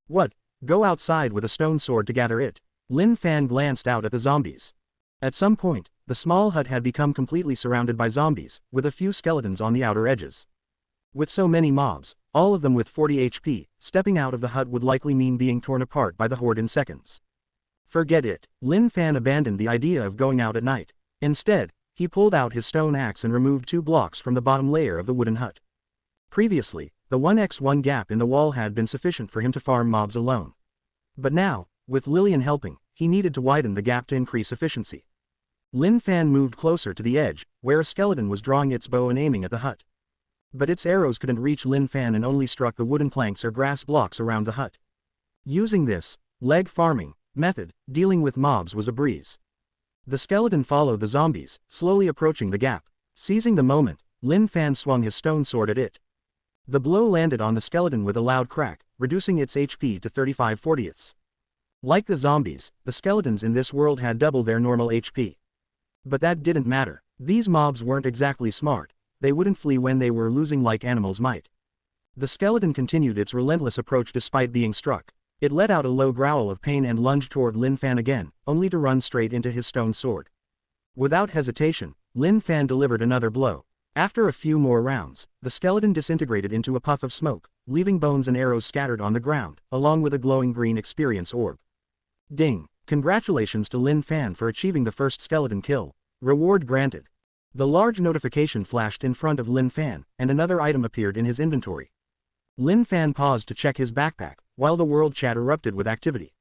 Speaker 1: What? Go outside with a stone sword to gather it. Lin Fan glanced out at the zombies. At some point, the small hut had become completely surrounded by zombies, with a few skeletons on the outer edges. With so many mobs, all of them with 40 HP, stepping out of the hut would likely mean being torn apart by the horde in seconds. Forget it. Lin Fan abandoned the idea of going out at night. Instead, he pulled out his stone axe and removed 2 blocks from the bottom layer of the wooden hut. Previously, the 1x1 gap in the wall had been sufficient for him to farm mobs alone. But now, with Lillian helping, he needed to widen the gap to increase efficiency. Lin Fan moved closer to the edge, where a skeleton was drawing its bow and aiming at the hut. But its arrows couldn't reach Lin Fan and only struck the wooden planks or grass blocks around the hut. Using this leg farming method, dealing with mobs was a breeze. The skeleton followed the zombies, slowly approaching the gap. Seizing the moment, Lin Fan swung his stone sword at it. The blow landed on the skeleton with a loud crack, reducing its HP to 35/40ths. Like the zombies, the skeletons in this world had double their normal HP. But that didn't matter. These mobs weren't exactly smart. They wouldn't flee when they were losing like animals might. The skeleton continued its relentless approach despite being struck. It let out a low growl of pain and lunged toward Lin Fan again, only to run straight into his stone sword. Without hesitation, Lin Fan delivered another blow. After a few more rounds, the skeleton disintegrated into a puff of smoke, leaving bones and arrows scattered on the ground, along with a glowing green experience orb. Ding! Congratulations to Lin Fan for achieving the first skeleton kill. Reward granted. The large notification flashed in front of Lin Fan, and another item appeared in his inventory. Lin Fan paused to check his backpack, while the world chat erupted with activity.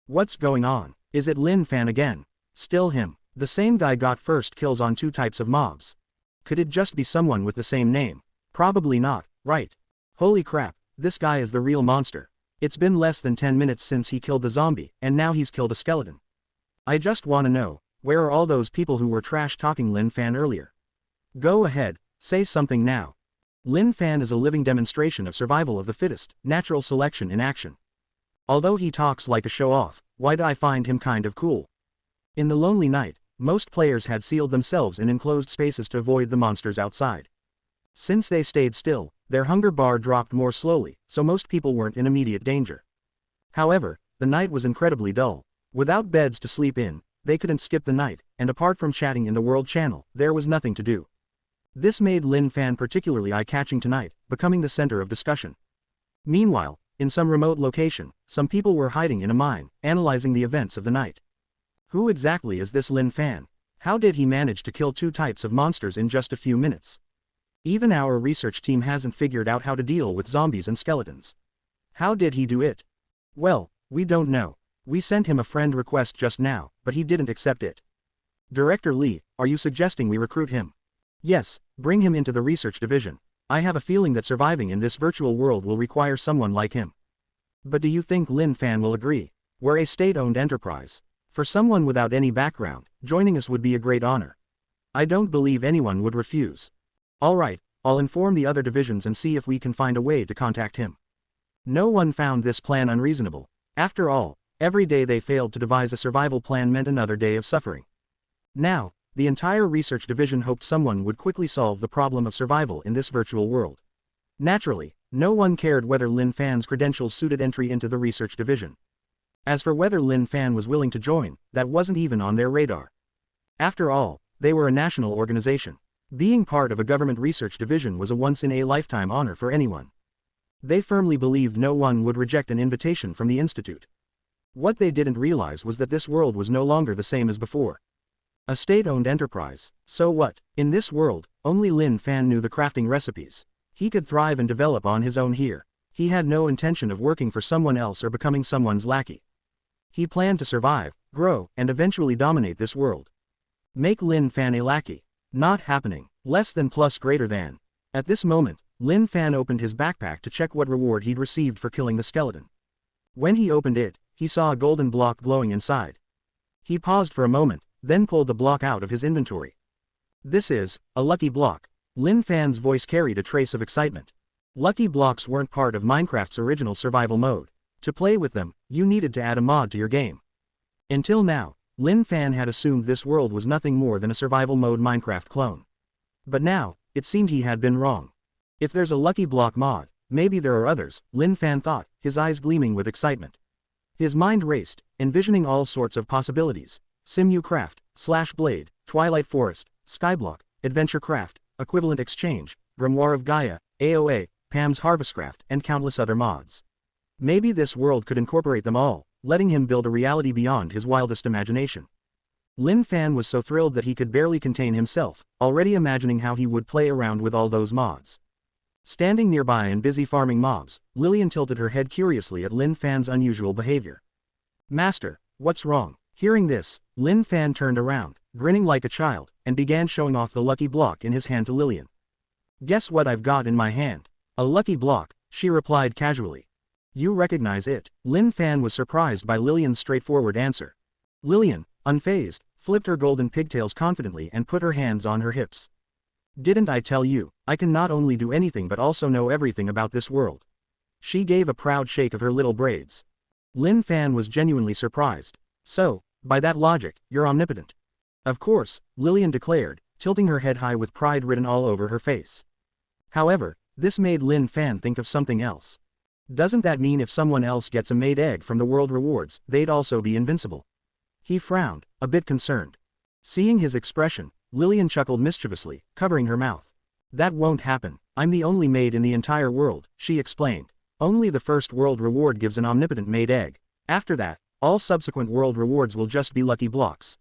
Speaker 1: What's going on? Is it Lin Fan again? Still him. The same guy got first kills on 2 types of mobs. Could it just be someone with the same name? Probably not, right? Holy crap, this guy is the real monster. It's been less than 10 minutes since he killed the zombie, and now he's killed a skeleton. I just wanna know, where are all those people who were trash-talking Lin Fan earlier? Go ahead, say something now. Lin Fan is a living demonstration of survival of the fittest, natural selection in action. Although he talks like a show-off, why do I find him kind of cool? In the lonely night, most players had sealed themselves in enclosed spaces to avoid the monsters outside. Since they stayed still, their hunger bar dropped more slowly, so most people weren't in immediate danger. However, the night was incredibly dull. Without beds to sleep in, they couldn't skip the night, and apart from chatting in the World Channel, there was nothing to do. This made Lin Fan particularly eye-catching tonight, becoming the center of discussion. Meanwhile, in some remote location, some people were hiding in a mine, analyzing the events of the night. Who exactly is this Lin Fan? How did he manage to kill 2 types of monsters in just a few minutes? Even our research team hasn't figured out how to deal with zombies and skeletons. How did he do it? Well, we don't know. We sent him a friend request just now, but he didn't accept it. Director Lee, are you suggesting we recruit him? Yes, bring him into the research division. I have a feeling that surviving in this virtual world will require someone like him. But do you think Lin Fan will agree? We're a state-owned enterprise. For someone without any background, joining us would be a great honor. I don't believe anyone would refuse. Alright, I'll inform the other divisions and see if we can find a way to contact him. No one found this plan unreasonable. After all, every day they failed to devise a survival plan meant another day of suffering. Now, the entire research division hoped someone would quickly solve the problem of survival in this virtual world. Naturally, no one cared whether Lin Fan's credentials suited entry into the research division. As for whether Lin Fan was willing to join, that wasn't even on their radar. After all, they were a national organization. Being part of a government research division was a once-in-a-lifetime honor for anyone. They firmly believed no one would reject an invitation from the institute. What they didn't realize was that this world was no longer the same as before. A state-owned enterprise, so what? In this world, only Lin Fan knew the crafting recipes. He could thrive and develop on his own here. He had no intention of working for someone else or becoming someone's lackey. He planned to survive, grow, and eventually dominate this world. Make Lin Fan a lackey. Not happening. Less than plus greater than. At this moment, Lin Fan opened his backpack to check what reward he'd received for killing the skeleton. When he opened it, he saw a golden block glowing inside. He paused for a moment, then pulled the block out of his inventory. This is a lucky block. Lin Fan's voice carried a trace of excitement. Lucky blocks weren't part of Minecraft's original survival mode. To play with them, you needed to add a mod to your game. Until now, Lin Fan had assumed this world was nothing more than a survival mode Minecraft clone. But now, it seemed he had been wrong. If there's a lucky block mod, maybe there are others, Lin Fan thought, his eyes gleaming with excitement. His mind raced, envisioning all sorts of possibilities. SimuCraft, Slashblade, Twilight Forest, Skyblock, AdventureCraft, Equivalent Exchange, Grimoire of Gaia, AOA, Pam's Harvestcraft, and countless other mods. Maybe this world could incorporate them all, letting him build a reality beyond his wildest imagination. Lin Fan was so thrilled that he could barely contain himself, already imagining how he would play around with all those mods. Standing nearby and busy farming mobs, Lillian tilted her head curiously at Lin Fan's unusual behavior. Master, what's wrong? Hearing this, Lin Fan turned around, grinning like a child, and began showing off the lucky block in his hand to Lillian. Guess what I've got in my hand? A lucky block, she replied casually. You recognize it? Lin Fan was surprised by Lillian's straightforward answer. Lillian, unfazed, flipped her golden pigtails confidently and put her hands on her hips. Didn't I tell you, I can not only do anything but also know everything about this world. She gave a proud shake of her little braids. Lin Fan was genuinely surprised. So, by that logic, you're omnipotent. Of course, Lillian declared, tilting her head high with pride written all over her face. However, this made Lin Fan think of something else. Doesn't that mean if someone else gets a made egg from the world rewards, they'd also be invincible? He frowned, a bit concerned. Seeing his expression, Lillian chuckled mischievously, covering her mouth. That won't happen. I'm the only maid in the entire world, she explained. Only the first world reward gives an omnipotent made egg. After that, all subsequent world rewards will just be lucky blocks.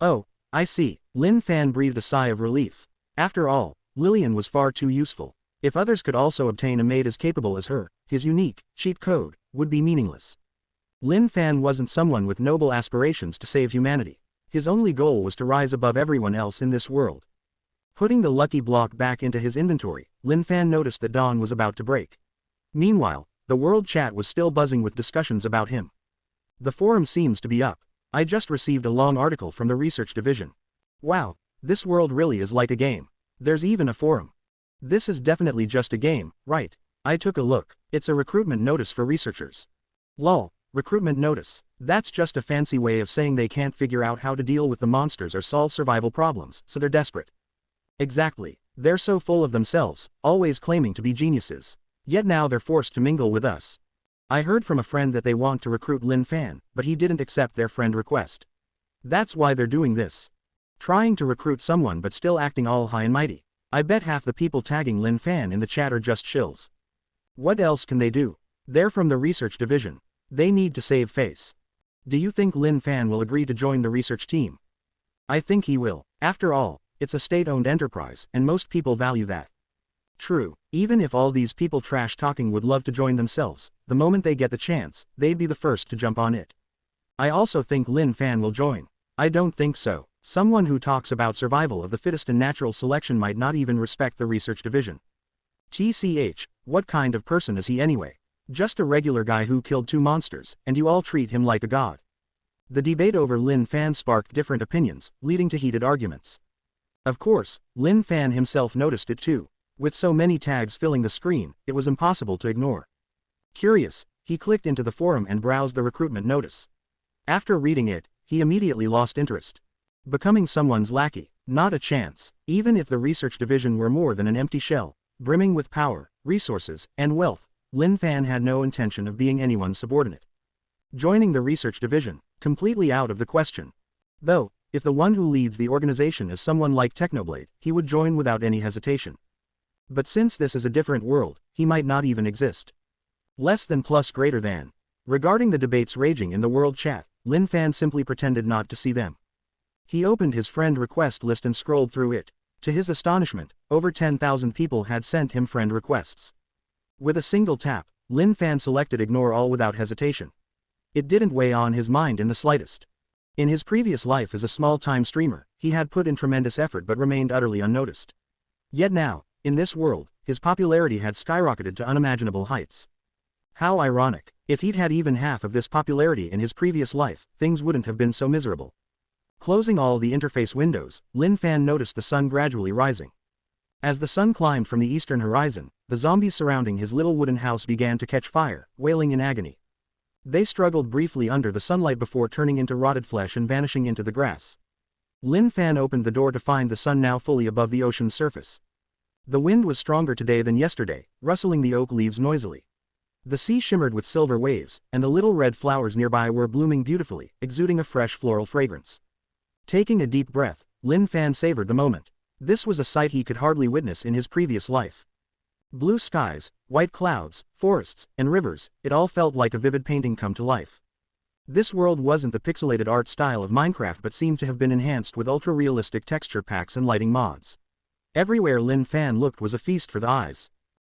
Speaker 1: Oh, I see. Lin Fan breathed a sigh of relief. After all, Lillian was far too useful. If others could also obtain a maid as capable as her, his unique, cheat code, would be meaningless. Lin Fan wasn't someone with noble aspirations to save humanity. His only goal was to rise above everyone else in this world. Putting the lucky block back into his inventory, Lin Fan noticed that dawn was about to break. Meanwhile, the world chat was still buzzing with discussions about him. The forum seems to be up. I just received a long article from the research division. Wow, this world really is like a game. There's even a forum. This is definitely just a game, right? I took a look. It's a recruitment notice for researchers. Lol, recruitment notice. That's just a fancy way of saying they can't figure out how to deal with the monsters or solve survival problems, so they're desperate. Exactly. They're so full of themselves, always claiming to be geniuses. Yet now they're forced to mingle with us. I heard from a friend that they want to recruit Lin Fan, but he didn't accept their friend request. That's why they're doing this. Trying to recruit someone but still acting all high and mighty. I bet half the people tagging Lin Fan in the chat are just shills. What else can they do? They're from the research division. They need to save face. Do you think Lin Fan will agree to join the research team? I think he will. After all, it's a state-owned enterprise, and most people value that. True, even if all these people trash-talking would love to join themselves, the moment they get the chance, they'd be the first to jump on it. I also think Lin Fan will join. I don't think so. Someone who talks about survival of the fittest and natural selection might not even respect the research division. TCH, what kind of person is he anyway? Just a regular guy who killed 2 monsters, and you all treat him like a god. The debate over Lin Fan sparked different opinions, leading to heated arguments. Of course, Lin Fan himself noticed it too. With so many tags filling the screen, it was impossible to ignore. Curious, he clicked into the forum and browsed the recruitment notice. After reading it, he immediately lost interest. Becoming someone's lackey, not a chance. Even if the research division were more than an empty shell, brimming with power, resources, and wealth, Lin Fan had no intention of being anyone's subordinate. Joining the research division, completely out of the question. Though, if the one who leads the organization is someone like Technoblade, he would join without any hesitation. But since this is a different world, he might not even exist. Less than plus greater than. Regarding the debates raging in the world chat, Lin Fan simply pretended not to see them. He opened his friend request list and scrolled through it. To his astonishment, over 10,000 people had sent him friend requests. With a single tap, Lin Fan selected ignore all without hesitation. It didn't weigh on his mind in the slightest. In his previous life as a small-time streamer, he had put in tremendous effort but remained utterly unnoticed. Yet now, in this world, his popularity had skyrocketed to unimaginable heights. How ironic. If he'd had even half of this popularity in his previous life, things wouldn't have been so miserable. Closing all the interface windows, Lin Fan noticed the sun gradually rising. As the sun climbed from the eastern horizon, the zombies surrounding his little wooden house began to catch fire, wailing in agony. They struggled briefly under the sunlight before turning into rotted flesh and vanishing into the grass. Lin Fan opened the door to find the sun now fully above the ocean's surface. The wind was stronger today than yesterday, rustling the oak leaves noisily. The sea shimmered with silver waves, and the little red flowers nearby were blooming beautifully, exuding a fresh floral fragrance. Taking a deep breath, Lin Fan savored the moment. This was a sight he could hardly witness in his previous life. Blue skies, white clouds, forests, and rivers, it all felt like a vivid painting come to life. This world wasn't the pixelated art style of Minecraft but seemed to have been enhanced with ultra-realistic texture packs and lighting mods. Everywhere Lin Fan looked was a feast for the eyes.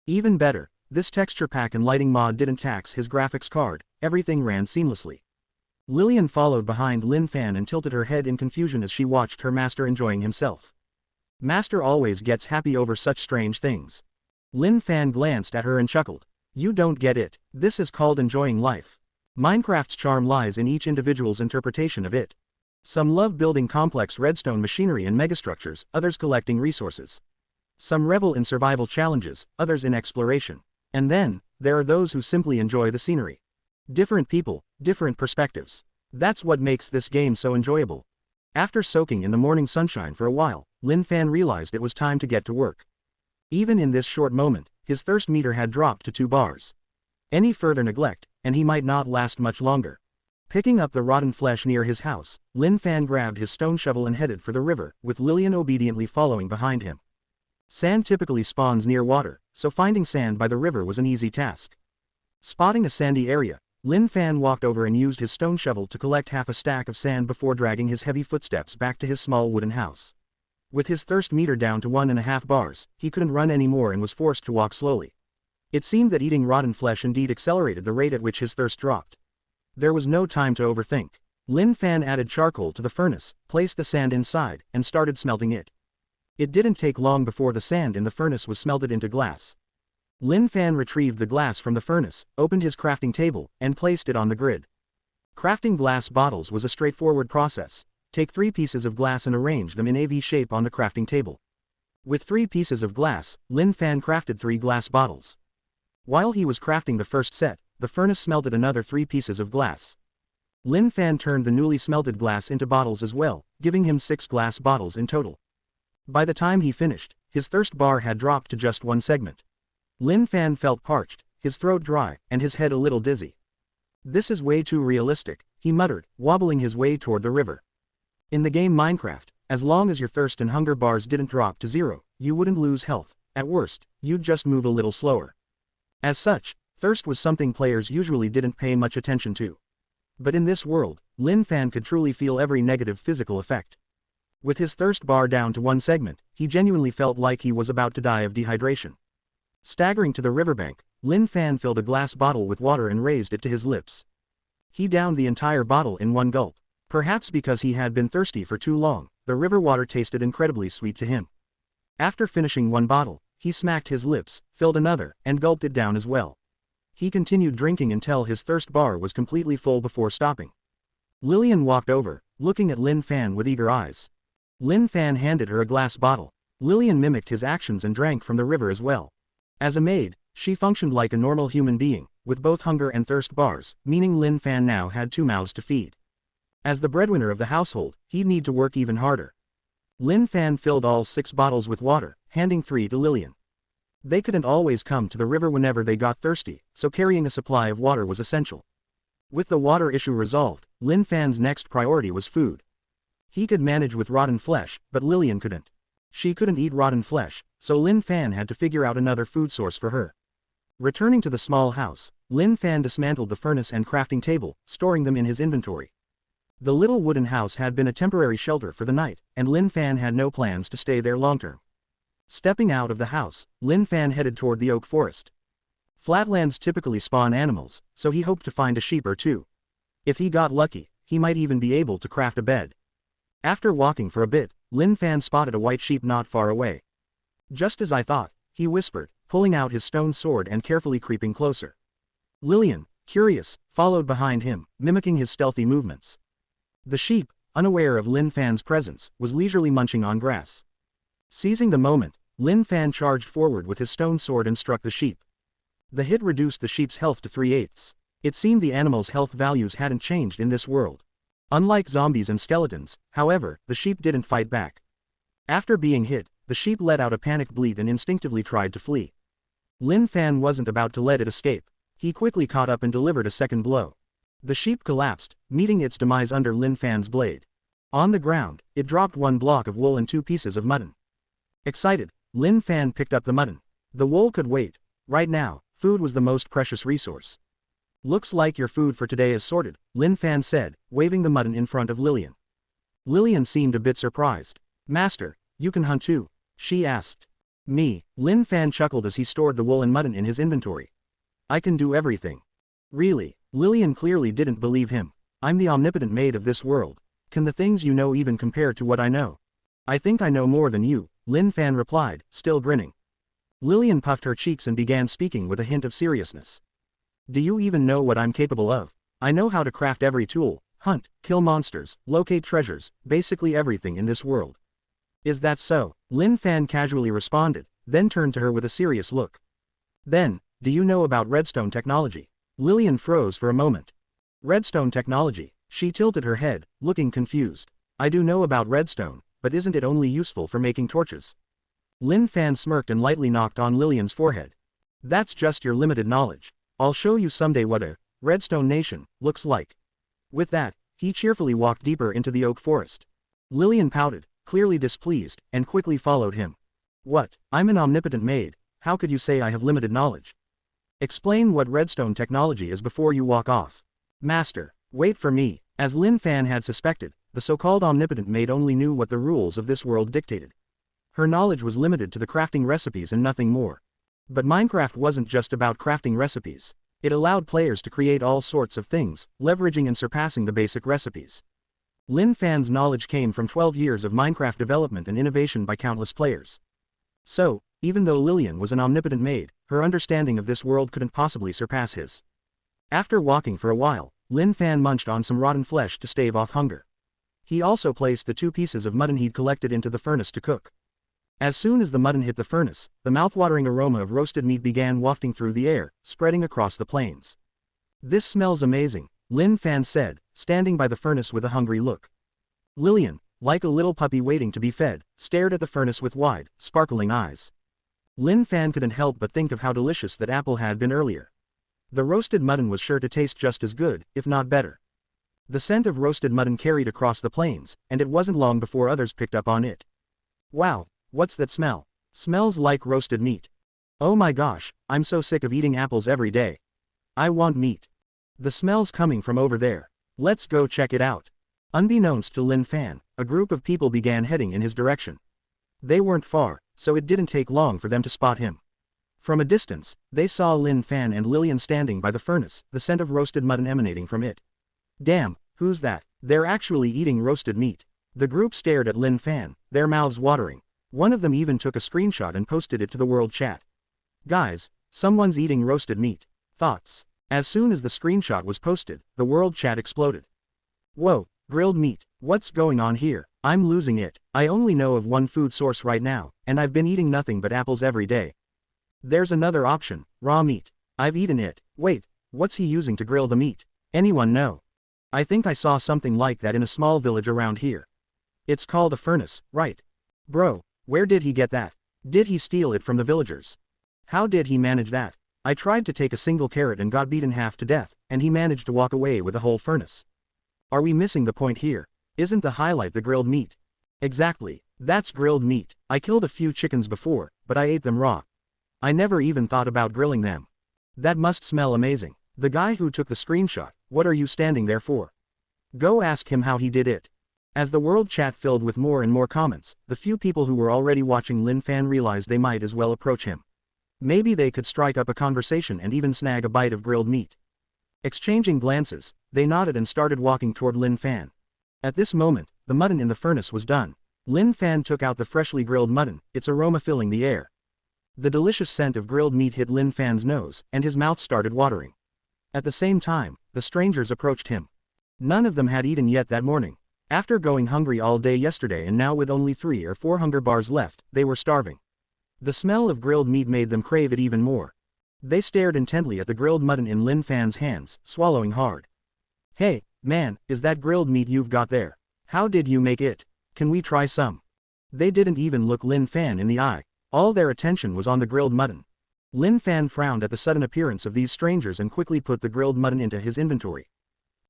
Speaker 1: Even better, this texture pack and lighting mod didn't tax his graphics card, everything ran seamlessly. Lillian followed behind Lin Fan and tilted her head in confusion as she watched her master enjoying himself. Master always gets happy over such strange things. Lin Fan glanced at her and chuckled. You don't get it, this is called enjoying life. Minecraft's charm lies in each individual's interpretation of it. Some love building complex redstone machinery and megastructures, others collecting resources. Some revel in survival challenges, others in exploration. And then, there are those who simply enjoy the scenery. Different people, different perspectives. That's what makes this game so enjoyable. After soaking in the morning sunshine for a while, Lin Fan realized it was time to get to work. Even in this short moment, his thirst meter had dropped to 2 bars. Any further neglect, and he might not last much longer. Picking up the rotten flesh near his house, Lin Fan grabbed his stone shovel and headed for the river, with Lillian obediently following behind him. Sand typically spawns near water, so finding sand by the river was an easy task. Spotting a sandy area, Lin Fan walked over and used his stone shovel to collect half a stack of sand before dragging his heavy footsteps back to his small wooden house. With his thirst meter down to 1.5 bars, he couldn't run anymore and was forced to walk slowly. It seemed that eating rotten flesh indeed accelerated the rate at which his thirst dropped. There was no time to overthink. Lin Fan added charcoal to the furnace, placed the sand inside, and started smelting it. It didn't take long before the sand in the furnace was smelted into glass. Lin Fan retrieved the glass from the furnace, opened his crafting table, and placed it on the grid. Crafting glass bottles was a straightforward process. Take 3 pieces of glass and arrange them in a V shape on the crafting table. With 3 pieces of glass, Lin Fan crafted 3 glass bottles. While he was crafting the first set, the furnace smelted another 3 pieces of glass. Lin Fan turned the newly smelted glass into bottles as well, giving him 6 glass bottles in total. By the time he finished, his thirst bar had dropped to just 1 segment. Lin Fan felt parched, his throat dry, and his head a little dizzy. "This is way too realistic," he muttered, wobbling his way toward the river. In the game Minecraft, as long as your thirst and hunger bars didn't drop to 0, you wouldn't lose health. At worst, you'd just move a little slower. As such, thirst was something players usually didn't pay much attention to. But in this world, Lin Fan could truly feel every negative physical effect. With his thirst bar down to 1 segment, he genuinely felt like he was about to die of dehydration. Staggering to the riverbank, Lin Fan filled a glass bottle with water and raised it to his lips. He downed the entire bottle in 1 gulp. Perhaps because he had been thirsty for too long, the river water tasted incredibly sweet to him. After finishing 1 bottle, he smacked his lips, filled another, and gulped it down as well. He continued drinking until his thirst bar was completely full before stopping. Lillian walked over, looking at Lin Fan with eager eyes. Lin Fan handed her a glass bottle. Lillian mimicked his actions and drank from the river as well. As a maid, she functioned like a normal human being, with both hunger and thirst bars, meaning Lin Fan now had 2 mouths to feed. As the breadwinner of the household, he'd need to work even harder. Lin Fan filled all 6 bottles with water, handing 3 to Lillian. They couldn't always come to the river whenever they got thirsty, so carrying a supply of water was essential. With the water issue resolved, Lin Fan's next priority was food. He could manage with rotten flesh, but Lillian couldn't. She couldn't eat rotten flesh, so Lin Fan had to figure out another food source for her. Returning to the small house, Lin Fan dismantled the furnace and crafting table, storing them in his inventory. The little wooden house had been a temporary shelter for the night, and Lin Fan had no plans to stay there long-term. Stepping out of the house, Lin Fan headed toward the oak forest. Flatlands typically spawn animals, so he hoped to find a sheep or 2. If he got lucky, he might even be able to craft a bed. After walking for a bit, Lin Fan spotted a white sheep not far away. "Just as I thought," he whispered, pulling out his stone sword and carefully creeping closer. Lillian, curious, followed behind him, mimicking his stealthy movements. The sheep, unaware of Lin Fan's presence, was leisurely munching on grass. Seizing the moment, Lin Fan charged forward with his stone sword and struck the sheep. The hit reduced the sheep's health to 3/8. It seemed the animal's health values hadn't changed in this world. Unlike zombies and skeletons, however, the sheep didn't fight back. After being hit, the sheep let out a panicked bleat and instinctively tried to flee. Lin Fan wasn't about to let it escape. He quickly caught up and delivered a second blow. The sheep collapsed, meeting its demise under Lin Fan's blade. On the ground, it dropped 1 block of wool and 2 pieces of mutton. Excited, Lin Fan picked up the mutton. The wool could wait. Right now, food was the most precious resource. "Looks like your food for today is sorted," Lin Fan said, waving the mutton in front of Lillian. Lillian seemed a bit surprised. "Master, you can hunt too?" she asked. "Me," Lin Fan chuckled as he stored the wool and mutton in his inventory. "I can do everything." "Really?" Lillian clearly didn't believe him. "I'm the omnipotent maid of this world. Can the things you know even compare to what I know?" "I think I know more than you," Lin Fan replied, still grinning. Lillian puffed her cheeks and began speaking with a hint of seriousness. "Do you even know what I'm capable of? I know how to craft every tool, hunt, kill monsters, locate treasures, basically everything in this world." "Is that so?" Lin Fan casually responded, then turned to her with a serious look. "Then, do you know about redstone technology?" Lillian froze for a moment. "Redstone technology?" She tilted her head, looking confused. "I do know about redstone, but isn't it only useful for making torches?" Lin Fan smirked and lightly knocked on Lillian's forehead. "That's just your limited knowledge. I'll show you someday what a Redstone Nation looks like. With that, he cheerfully walked deeper into the oak forest. Lillian pouted, clearly displeased, and quickly followed him. What? I'm an omnipotent maid, how could you say I have limited knowledge? Explain what redstone technology is before you walk off. Master, wait for me. As Lin Fan had suspected, the so-called omnipotent maid only knew what the rules of this world dictated. Her knowledge was limited to the crafting recipes and nothing more. But Minecraft wasn't just about crafting recipes. It allowed players to create all sorts of things, leveraging and surpassing the basic recipes. Lin Fan's knowledge came from 12 years of Minecraft development and innovation by countless players. So, even though Lillian was an omnipotent maid, her understanding of this world couldn't possibly surpass his. After walking for a while, Lin Fan munched on some rotten flesh to stave off hunger. He also placed the 2 pieces of mutton he'd collected into the furnace to cook. As soon as the mutton hit the furnace, the mouthwatering aroma of roasted meat began wafting through the air, spreading across the plains. This smells amazing, Lin Fan said, standing by the furnace with a hungry look. Lillian, like a little puppy waiting to be fed, stared at the furnace with wide, sparkling eyes. Lin Fan couldn't help but think of how delicious that apple had been earlier. The roasted mutton was sure to taste just as good, if not better. The scent of roasted mutton carried across the plains, and it wasn't long before others picked up on it. Wow, what's that smell? Smells like roasted meat. Oh my gosh, I'm so sick of eating apples every day. I want meat. The smell's coming from over there. Let's go check it out. Unbeknownst to Lin Fan, a group of people began heading in his direction. They weren't far, so it didn't take long for them to spot him. From a distance, they saw Lin Fan and Lillian standing by the furnace, the scent of roasted mutton emanating from it. Damn, who's that? They're actually eating roasted meat. The group stared at Lin Fan, their mouths watering. One of them even took a screenshot and posted it to the world chat. Guys, someone's eating roasted meat. Thoughts? As soon as the screenshot was posted, the world chat exploded. Whoa, grilled meat, what's going on here? I'm losing it. I only know of one food source right now, and I've been eating nothing but apples every day. There's another option, raw meat. I've eaten it. Wait, what's he using to grill the meat? Anyone know? I think I saw something like that in a small village around here. It's called a furnace, right? Bro, where did he get that? Did he steal it from the villagers? How did he manage that? I tried to take a single carrot and got beaten half to death, and he managed to walk away with a whole furnace. Are we missing the point here? Isn't the highlight the grilled meat? Exactly, that's grilled meat. I killed a few chickens before, but I ate them raw. I never even thought about grilling them. That must smell amazing. The guy who took the screenshot, what are you standing there for? Go ask him how he did it. As the world chat filled with more and more comments, the few people who were already watching Lin Fan realized they might as well approach him. Maybe they could strike up a conversation and even snag a bite of grilled meat. Exchanging glances, they nodded and started walking toward Lin Fan. At this moment, the mutton in the furnace was done. Lin Fan took out the freshly grilled mutton, its aroma filling the air. The delicious scent of grilled meat hit Lin Fan's nose, and his mouth started watering. At the same time, the strangers approached him. None of them had eaten yet that morning. After going hungry all day yesterday and now with only 3 or 4 hunger bars left, they were starving. The smell of grilled meat made them crave it even more. They stared intently at the grilled mutton in Lin Fan's hands, swallowing hard. Hey, man, is that grilled meat you've got there? How did you make it? Can we try some? They didn't even look Lin Fan in the eye. All their attention was on the grilled mutton. Lin Fan frowned at the sudden appearance of these strangers and quickly put the grilled mutton into his inventory.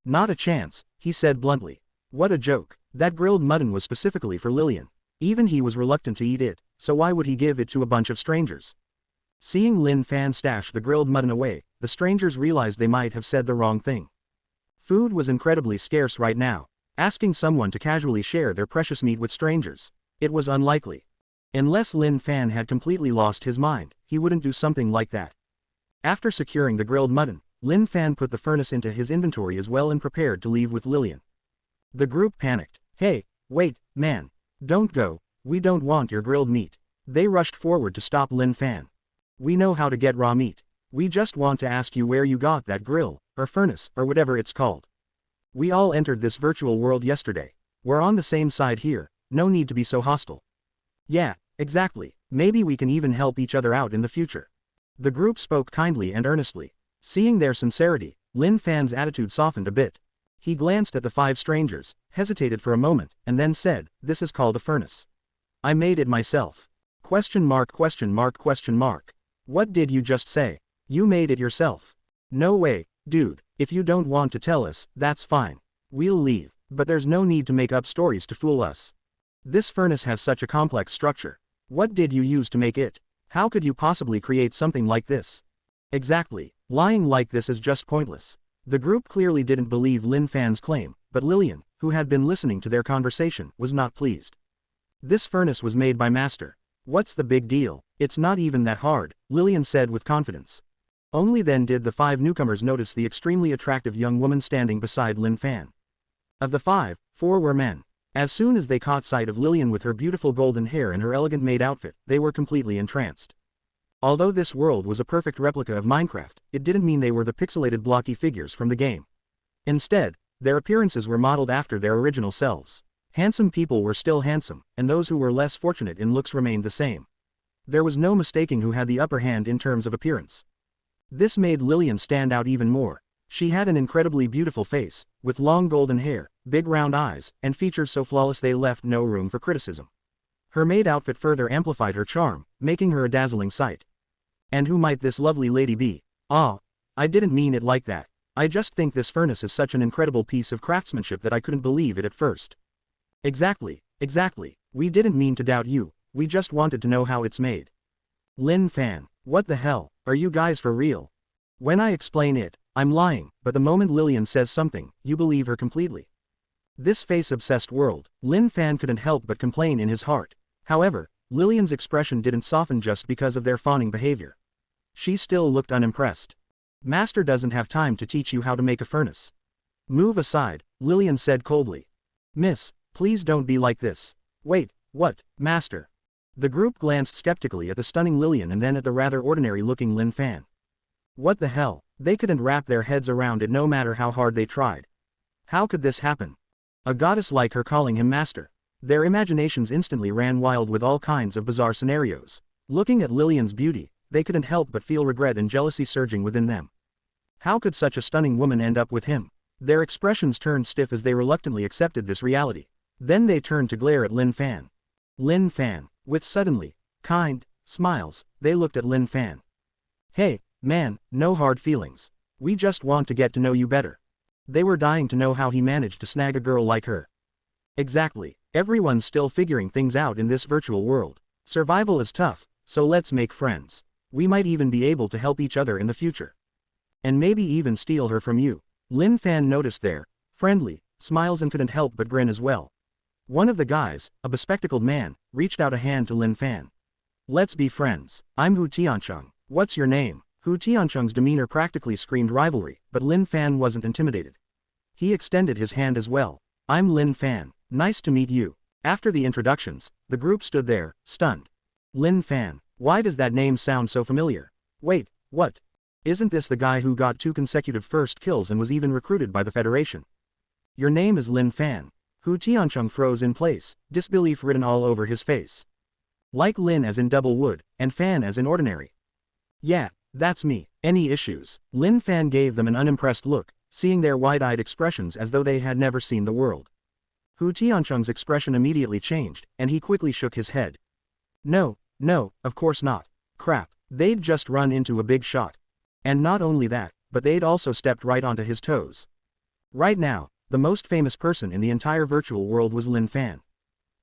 Speaker 1: Not a chance, he said bluntly. What a joke. That grilled mutton was specifically for Lillian. Even he was reluctant to eat it, so why would he give it to a bunch of strangers? Seeing Lin Fan stash the grilled mutton away, the strangers realized they might have said the wrong thing. Food was incredibly scarce right now. Asking someone to casually share their precious meat with strangers. It was unlikely. Unless Lin Fan had completely lost his mind, he wouldn't do something like that. After securing the grilled mutton, Lin Fan put the furnace into his inventory as well and prepared to leave with Lillian. The group panicked. Hey, wait, man. Don't go, we don't want your grilled meat. They rushed forward to stop Lin Fan. We know how to get raw meat. We just want to ask you where you got that grill, or furnace, or whatever it's called. We all entered this virtual world yesterday. We're on the same side here, no need to be so hostile. Yeah, exactly, maybe we can even help each other out in the future. The group spoke kindly and earnestly. Seeing their sincerity, Lin Fan's attitude softened a bit. He glanced at the 5 strangers, hesitated for a moment, and then said, "This is called a furnace. I made it myself." Question mark question mark question mark. What did you just say? You made it yourself? No way, dude, if you don't want to tell us, that's fine. We'll leave, but there's no need to make up stories to fool us. This furnace has such a complex structure. What did you use to make it? How could you possibly create something like this? Exactly, lying like this is just pointless. The group clearly didn't believe Lin Fan's claim, but Lillian, who had been listening to their conversation, was not pleased. This furnace was made by Master. What's the big deal? It's not even that hard, Lillian said with confidence. Only then did the 5 newcomers notice the extremely attractive young woman standing beside Lin Fan. Of the 5, 4 were men. As soon as they caught sight of Lillian with her beautiful golden hair and her elegant maid outfit, they were completely entranced. Although this world was a perfect replica of Minecraft, it didn't mean they were the pixelated blocky figures from the game. Instead, their appearances were modeled after their original selves. Handsome people were still handsome, and those who were less fortunate in looks remained the same. There was no mistaking who had the upper hand in terms of appearance. This made Lillian stand out even more. She had an incredibly beautiful face, with long golden hair, big round eyes, and features so flawless they left no room for criticism. Her maid outfit further amplified her charm, making her a dazzling sight. And who might this lovely lady be? Ah, I didn't mean it like that. I just think this furnace is such an incredible piece of craftsmanship that I couldn't believe it at first. Exactly, we didn't mean to doubt you, we just wanted to know how it's made. Lin Fan, what the hell, are you guys for real? When I explain it, I'm lying, but the moment Lillian says something, you believe her completely. This face-obsessed world, Lin Fan couldn't help but complain in his heart. However, Lillian's expression didn't soften just because of their fawning behavior. She still looked unimpressed. Master doesn't have time to teach you how to make a furnace. Move aside, Lillian said coldly. Miss, please don't be like this. Wait, what, Master? The group glanced skeptically at the stunning Lillian and then at the rather ordinary-looking Lin Fan. What the hell, they couldn't wrap their heads around it no matter how hard they tried. How could this happen? A goddess like her calling him Master. Their imaginations instantly ran wild with all kinds of bizarre scenarios. Looking at Lillian's beauty, they couldn't help but feel regret and jealousy surging within them. How could such a stunning woman end up with him? Their expressions turned stiff as they reluctantly accepted this reality. Then they turned to glare at Lin Fan. Lin Fan, with suddenly kind smiles, they looked at Lin Fan. Hey, man, no hard feelings. We just want to get to know you better. They were dying to know how he managed to snag a girl like her. Exactly, everyone's still figuring things out in this virtual world. Survival is tough, so let's make friends. We might even be able to help each other in the future. And maybe even steal her from you. Lin Fan noticed their friendly smiles and couldn't help but grin as well. One of the guys, a bespectacled man, reached out a hand to Lin Fan. Let's be friends. I'm Hu Tiancheng. What's your name? Hu Tiancheng's demeanor practically screamed rivalry, but Lin Fan wasn't intimidated. He extended his hand as well. I'm Lin Fan. Nice to meet you. After the introductions, the group stood there, stunned. Lin Fan. Why does that name sound so familiar? Wait, what? Isn't this the guy who got 2 consecutive first kills and was even recruited by the Federation? Your name is Lin Fan. Hu Tiancheng froze in place, disbelief written all over his face. Like Lin as in double wood, and Fan as in ordinary. Yeah, that's me. Any issues? Lin Fan gave them an unimpressed look, seeing their wide-eyed expressions as though they had never seen the world. Hu Tiancheng's expression immediately changed, and he quickly shook his head. No, of course not. Crap, they'd just run into a big shot. And not only that, but they'd also stepped right onto his toes. Right now, the most famous person in the entire virtual world was Lin Fan.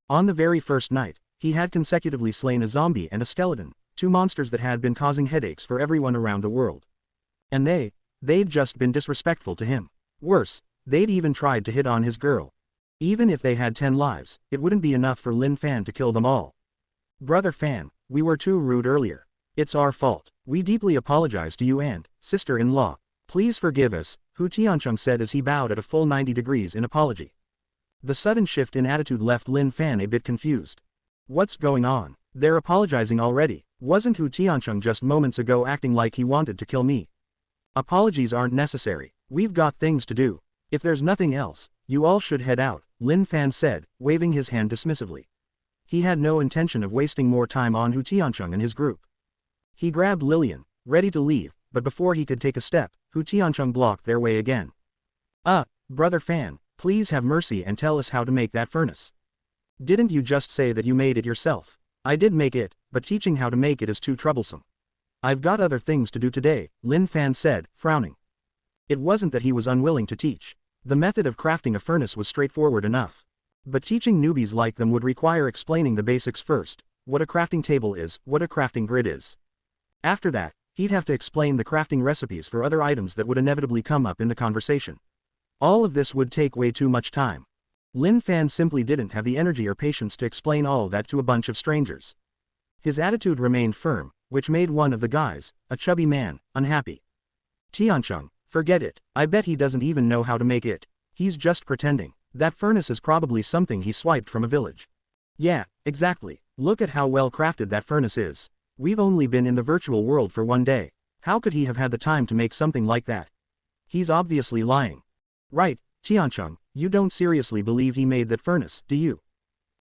Speaker 1: On the very first night, he had consecutively slain a zombie and a skeleton, 2 monsters that had been causing headaches for everyone around the world. And they'd just been disrespectful to him. Worse, they'd even tried to hit on his girl. Even if they had 10 lives, it wouldn't be enough for Lin Fan to kill them all. Brother Fan, we were too rude earlier. It's our fault. We deeply apologize to you and, sister-in-law. Please forgive us, Hu Tiancheng said as he bowed at a full 90 degrees in apology. The sudden shift in attitude left Lin Fan a bit confused. What's going on? They're apologizing already. Wasn't Hu Tiancheng just moments ago acting like he wanted to kill me? Apologies aren't necessary. We've got things to do. If there's nothing else, you all should head out, Lin Fan said, waving his hand dismissively. He had no intention of wasting more time on Hu Tiancheng and his group. He grabbed Lillian, ready to leave, but before he could take a step, Hu Tiancheng blocked their way again. Brother Fan, please have mercy and tell us how to make that furnace. Didn't you just say that you made it yourself? I did make it, but teaching how to make it is too troublesome. I've got other things to do today, Lin Fan said, frowning. It wasn't that he was unwilling to teach. The method of crafting a furnace was straightforward enough. But teaching newbies like them would require explaining the basics first, what a crafting table is, what a crafting grid is. After that, he'd have to explain the crafting recipes for other items that would inevitably come up in the conversation. All of this would take way too much time. Lin Fan simply didn't have the energy or patience to explain all that to a bunch of strangers. His attitude remained firm, which made one of the guys, a chubby man, unhappy. Tiancheng, forget it, I bet he doesn't even know how to make it. He's just pretending. That furnace is probably something he swiped from a village. Yeah, exactly. Look at how well crafted that furnace is. We've only been in the virtual world for one day. How could he have had the time to make something like that? He's obviously lying. Right, Tiancheng, you don't seriously believe he made that furnace, do you?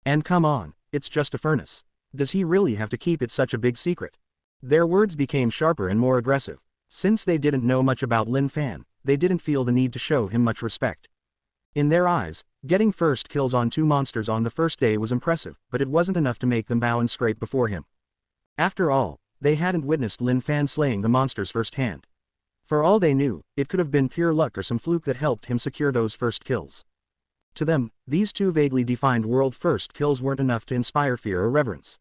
Speaker 1: And come on, it's just a furnace. Does he really have to keep it such a big secret? Their words became sharper and more aggressive. Since they didn't know much about Lin Fan, they didn't feel the need to show him much respect. In their eyes, getting first kills on 2 monsters on the first day was impressive, but it wasn't enough to make them bow and scrape before him. After all, they hadn't witnessed Lin Fan slaying the monsters firsthand. For all they knew, it could have been pure luck or some fluke that helped him secure those first kills. To them, these 2 vaguely defined world first kills weren't enough to inspire fear or reverence.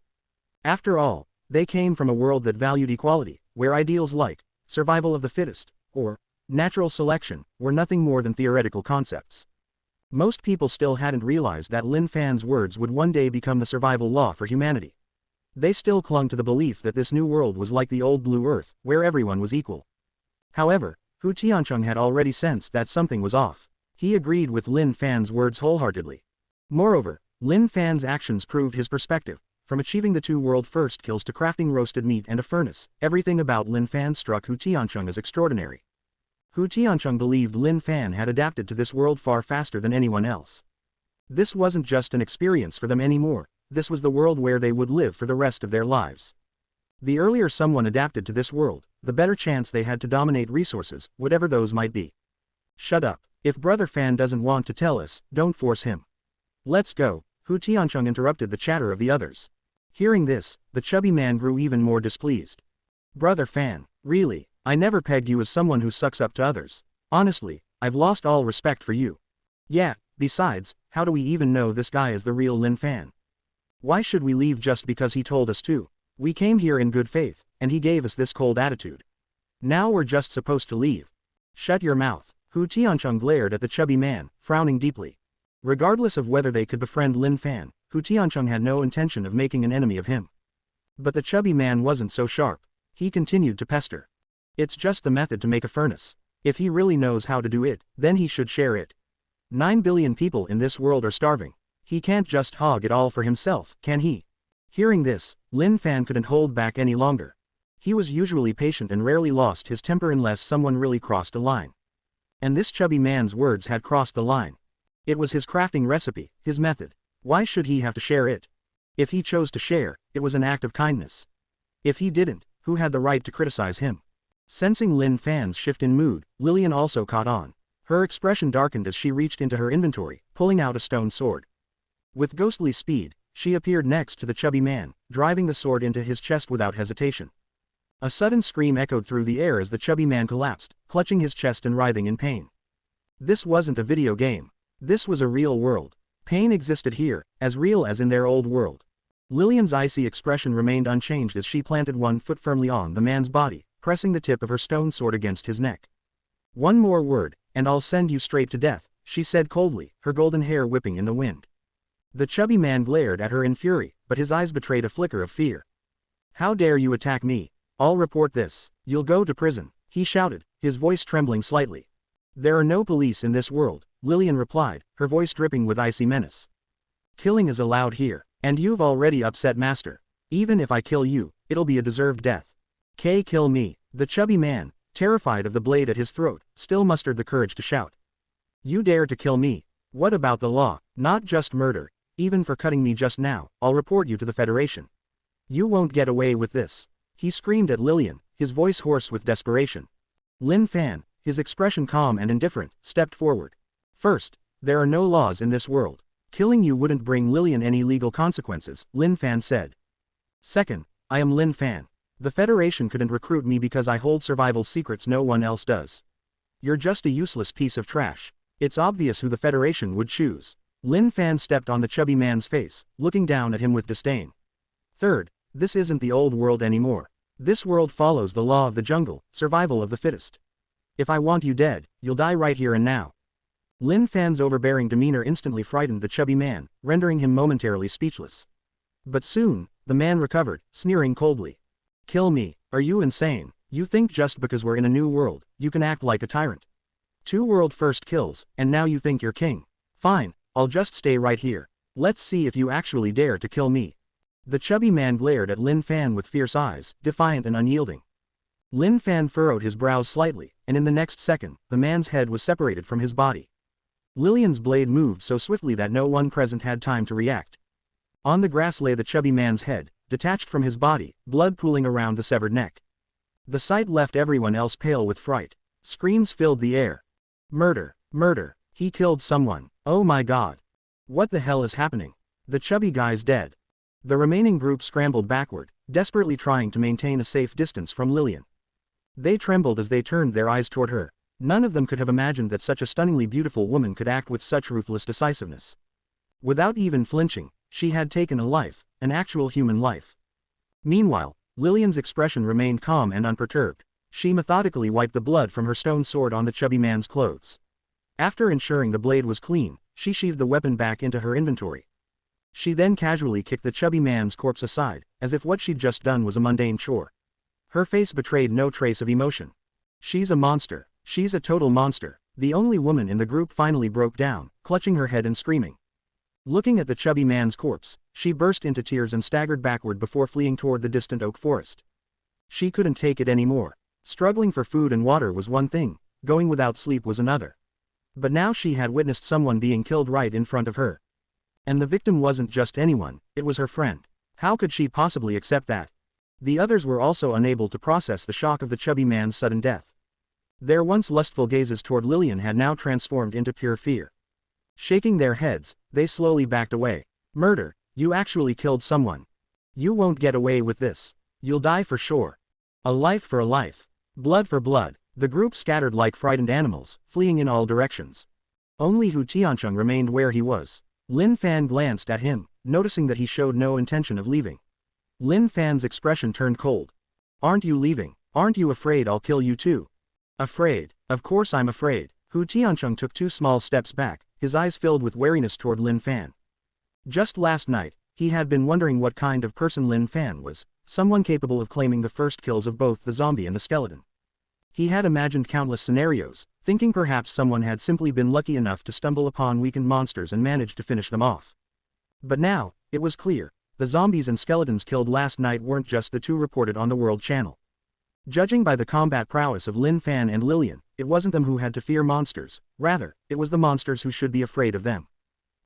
Speaker 1: After all, they came from a world that valued equality, where ideals like survival of the fittest, or natural selection, were nothing more than theoretical concepts. Most people still hadn't realized that Lin Fan's words would one day become the survival law for humanity. They still clung to the belief that this new world was like the old Blue Earth, where everyone was equal. However, Hu Tiancheng had already sensed that something was off. He agreed with Lin Fan's words wholeheartedly. Moreover, Lin Fan's actions proved his perspective. From achieving the 2 world first kills to crafting roasted meat and a furnace, everything about Lin Fan struck Hu Tiancheng as extraordinary. Hu Tiancheng believed Lin Fan had adapted to this world far faster than anyone else. This wasn't just an experience for them anymore, this was the world where they would live for the rest of their lives. The earlier someone adapted to this world, the better chance they had to dominate resources, whatever those might be. Shut up. If Brother Fan doesn't want to tell us, don't force him. Let's go. Hu Tiancheng interrupted the chatter of the others. Hearing this, the chubby man grew even more displeased. Brother Fan, really? I never pegged you as someone who sucks up to others. Honestly, I've lost all respect for you. Yeah, besides, how do we even know this guy is the real Lin Fan? Why should we leave just because he told us to? We came here in good faith, and he gave us this cold attitude. Now we're just supposed to leave. Shut your mouth. Hu Tiancheng glared at the chubby man, frowning deeply. Regardless of whether they could befriend Lin Fan, Hu Tiancheng had no intention of making an enemy of him. But the chubby man wasn't so sharp. He continued to pester. It's just the method to make a furnace. If he really knows how to do it, then he should share it. 9 billion people in this world are starving. He can't just hog it all for himself, can he? Hearing this, Lin Fan couldn't hold back any longer. He was usually patient and rarely lost his temper unless someone really crossed a line. And this chubby man's words had crossed the line. It was his crafting recipe, his method. Why should he have to share it? If he chose to share, it was an act of kindness. If he didn't, who had the right to criticize him? Sensing Lin Fan's shift in mood, Lillian also caught on. Her expression darkened as she reached into her inventory, pulling out a stone sword. With ghostly speed, she appeared next to the chubby man, driving the sword into his chest without hesitation. A sudden scream echoed through the air as the chubby man collapsed, clutching his chest and writhing in pain. This wasn't a video game. This was a real world. Pain existed here, as real as in their old world. Lillian's icy expression remained unchanged as she planted one foot firmly on the man's body, pressing the tip of her stone sword against his neck. One more word, and I'll send you straight to death, she said coldly, her golden hair whipping in the wind. The chubby man glared at her in fury, but his eyes betrayed a flicker of fear. How dare you attack me? I'll report this. You'll go to prison, he shouted, his voice trembling slightly. There are no police in this world, Lillian replied, her voice dripping with icy menace. Killing is allowed here, and you've already upset Master. Even if I kill you, it'll be a deserved death. Kill me. The chubby man, terrified of the blade at his throat, still mustered the courage to shout. You dare to kill me? What about the law? Not just murder. Even for cutting me just now, I'll report you to the Federation. You won't get away with this. He screamed at Lillian, his voice hoarse with desperation. Lin Fan, his expression calm and indifferent, stepped forward. First, there are no laws in this world. Killing you wouldn't bring Lillian any legal consequences, Lin Fan said. Second, I am Lin Fan. The Federation couldn't recruit me because I hold survival secrets no one else does. You're just a useless piece of trash. It's obvious who the Federation would choose. Lin Fan stepped on the chubby man's face, looking down at him with disdain. Third, this isn't the old world anymore. This world follows the law of the jungle, survival of the fittest. If I want you dead, you'll die right here and now. Lin Fan's overbearing demeanor instantly frightened the chubby man, rendering him momentarily speechless. But soon, the man recovered, sneering coldly. Kill me, are you insane? You think just because we're in a new world, you can act like a tyrant? 2 world first kills, and now you think you're king. Fine, I'll just stay right here. Let's see if you actually dare to kill me. The chubby man glared at Lin Fan with fierce eyes, defiant and unyielding. Lin Fan furrowed his brows slightly, and in the next second, the man's head was separated from his body. Lillian's blade moved so swiftly that no one present had time to react. On the grass lay the chubby man's head, detached from his body, blood pooling around the severed neck. The sight left everyone else pale with fright. Screams filled the air. Murder, murder, he killed someone. Oh my god. What the hell is happening? The chubby guy's dead. The remaining group scrambled backward, desperately trying to maintain a safe distance from Lillian. They trembled as they turned their eyes toward her. None of them could have imagined that such a stunningly beautiful woman could act with such ruthless decisiveness. Without even flinching, she had taken a life, an actual human life. Meanwhile, Lillian's expression remained calm and unperturbed. She methodically wiped the blood from her stone sword on the chubby man's clothes. After ensuring the blade was clean, she sheathed the weapon back into her inventory. She then casually kicked the chubby man's corpse aside, as if what she'd just done was a mundane chore. Her face betrayed no trace of emotion. She's a monster. She's a total monster. The only woman in the group finally broke down, clutching her head and screaming. Looking at the chubby man's corpse, she burst into tears and staggered backward before fleeing toward the distant oak forest. She couldn't take it anymore. Struggling for food and water was one thing, going without sleep was another. But now she had witnessed someone being killed right in front of her. And the victim wasn't just anyone, it was her friend. How could she possibly accept that? The others were also unable to process the shock of the chubby man's sudden death. Their once lustful gazes toward Lillian had now transformed into pure fear. Shaking their heads, they slowly backed away. Murder, you actually killed someone. You won't get away with this. You'll die for sure. A life for a life. Blood for blood. The group scattered like frightened animals, fleeing in all directions. Only Hu Tiancheng remained where he was. Lin Fan glanced at him, noticing that he showed no intention of leaving. Lin Fan's expression turned cold. Aren't you leaving? Aren't you afraid I'll kill you too? Afraid? Of course I'm afraid. Hu Tiancheng took 2 small steps back, his eyes filled with wariness toward Lin Fan. Just last night, he had been wondering what kind of person Lin Fan was, someone capable of claiming the first kills of both the zombie and the skeleton. He had imagined countless scenarios, thinking perhaps someone had simply been lucky enough to stumble upon weakened monsters and managed to finish them off. But now, it was clear, the zombies and skeletons killed last night weren't just the 2 reported on the World Channel. Judging by the combat prowess of Lin Fan and Lillian, it wasn't them who had to fear monsters, rather, it was the monsters who should be afraid of them.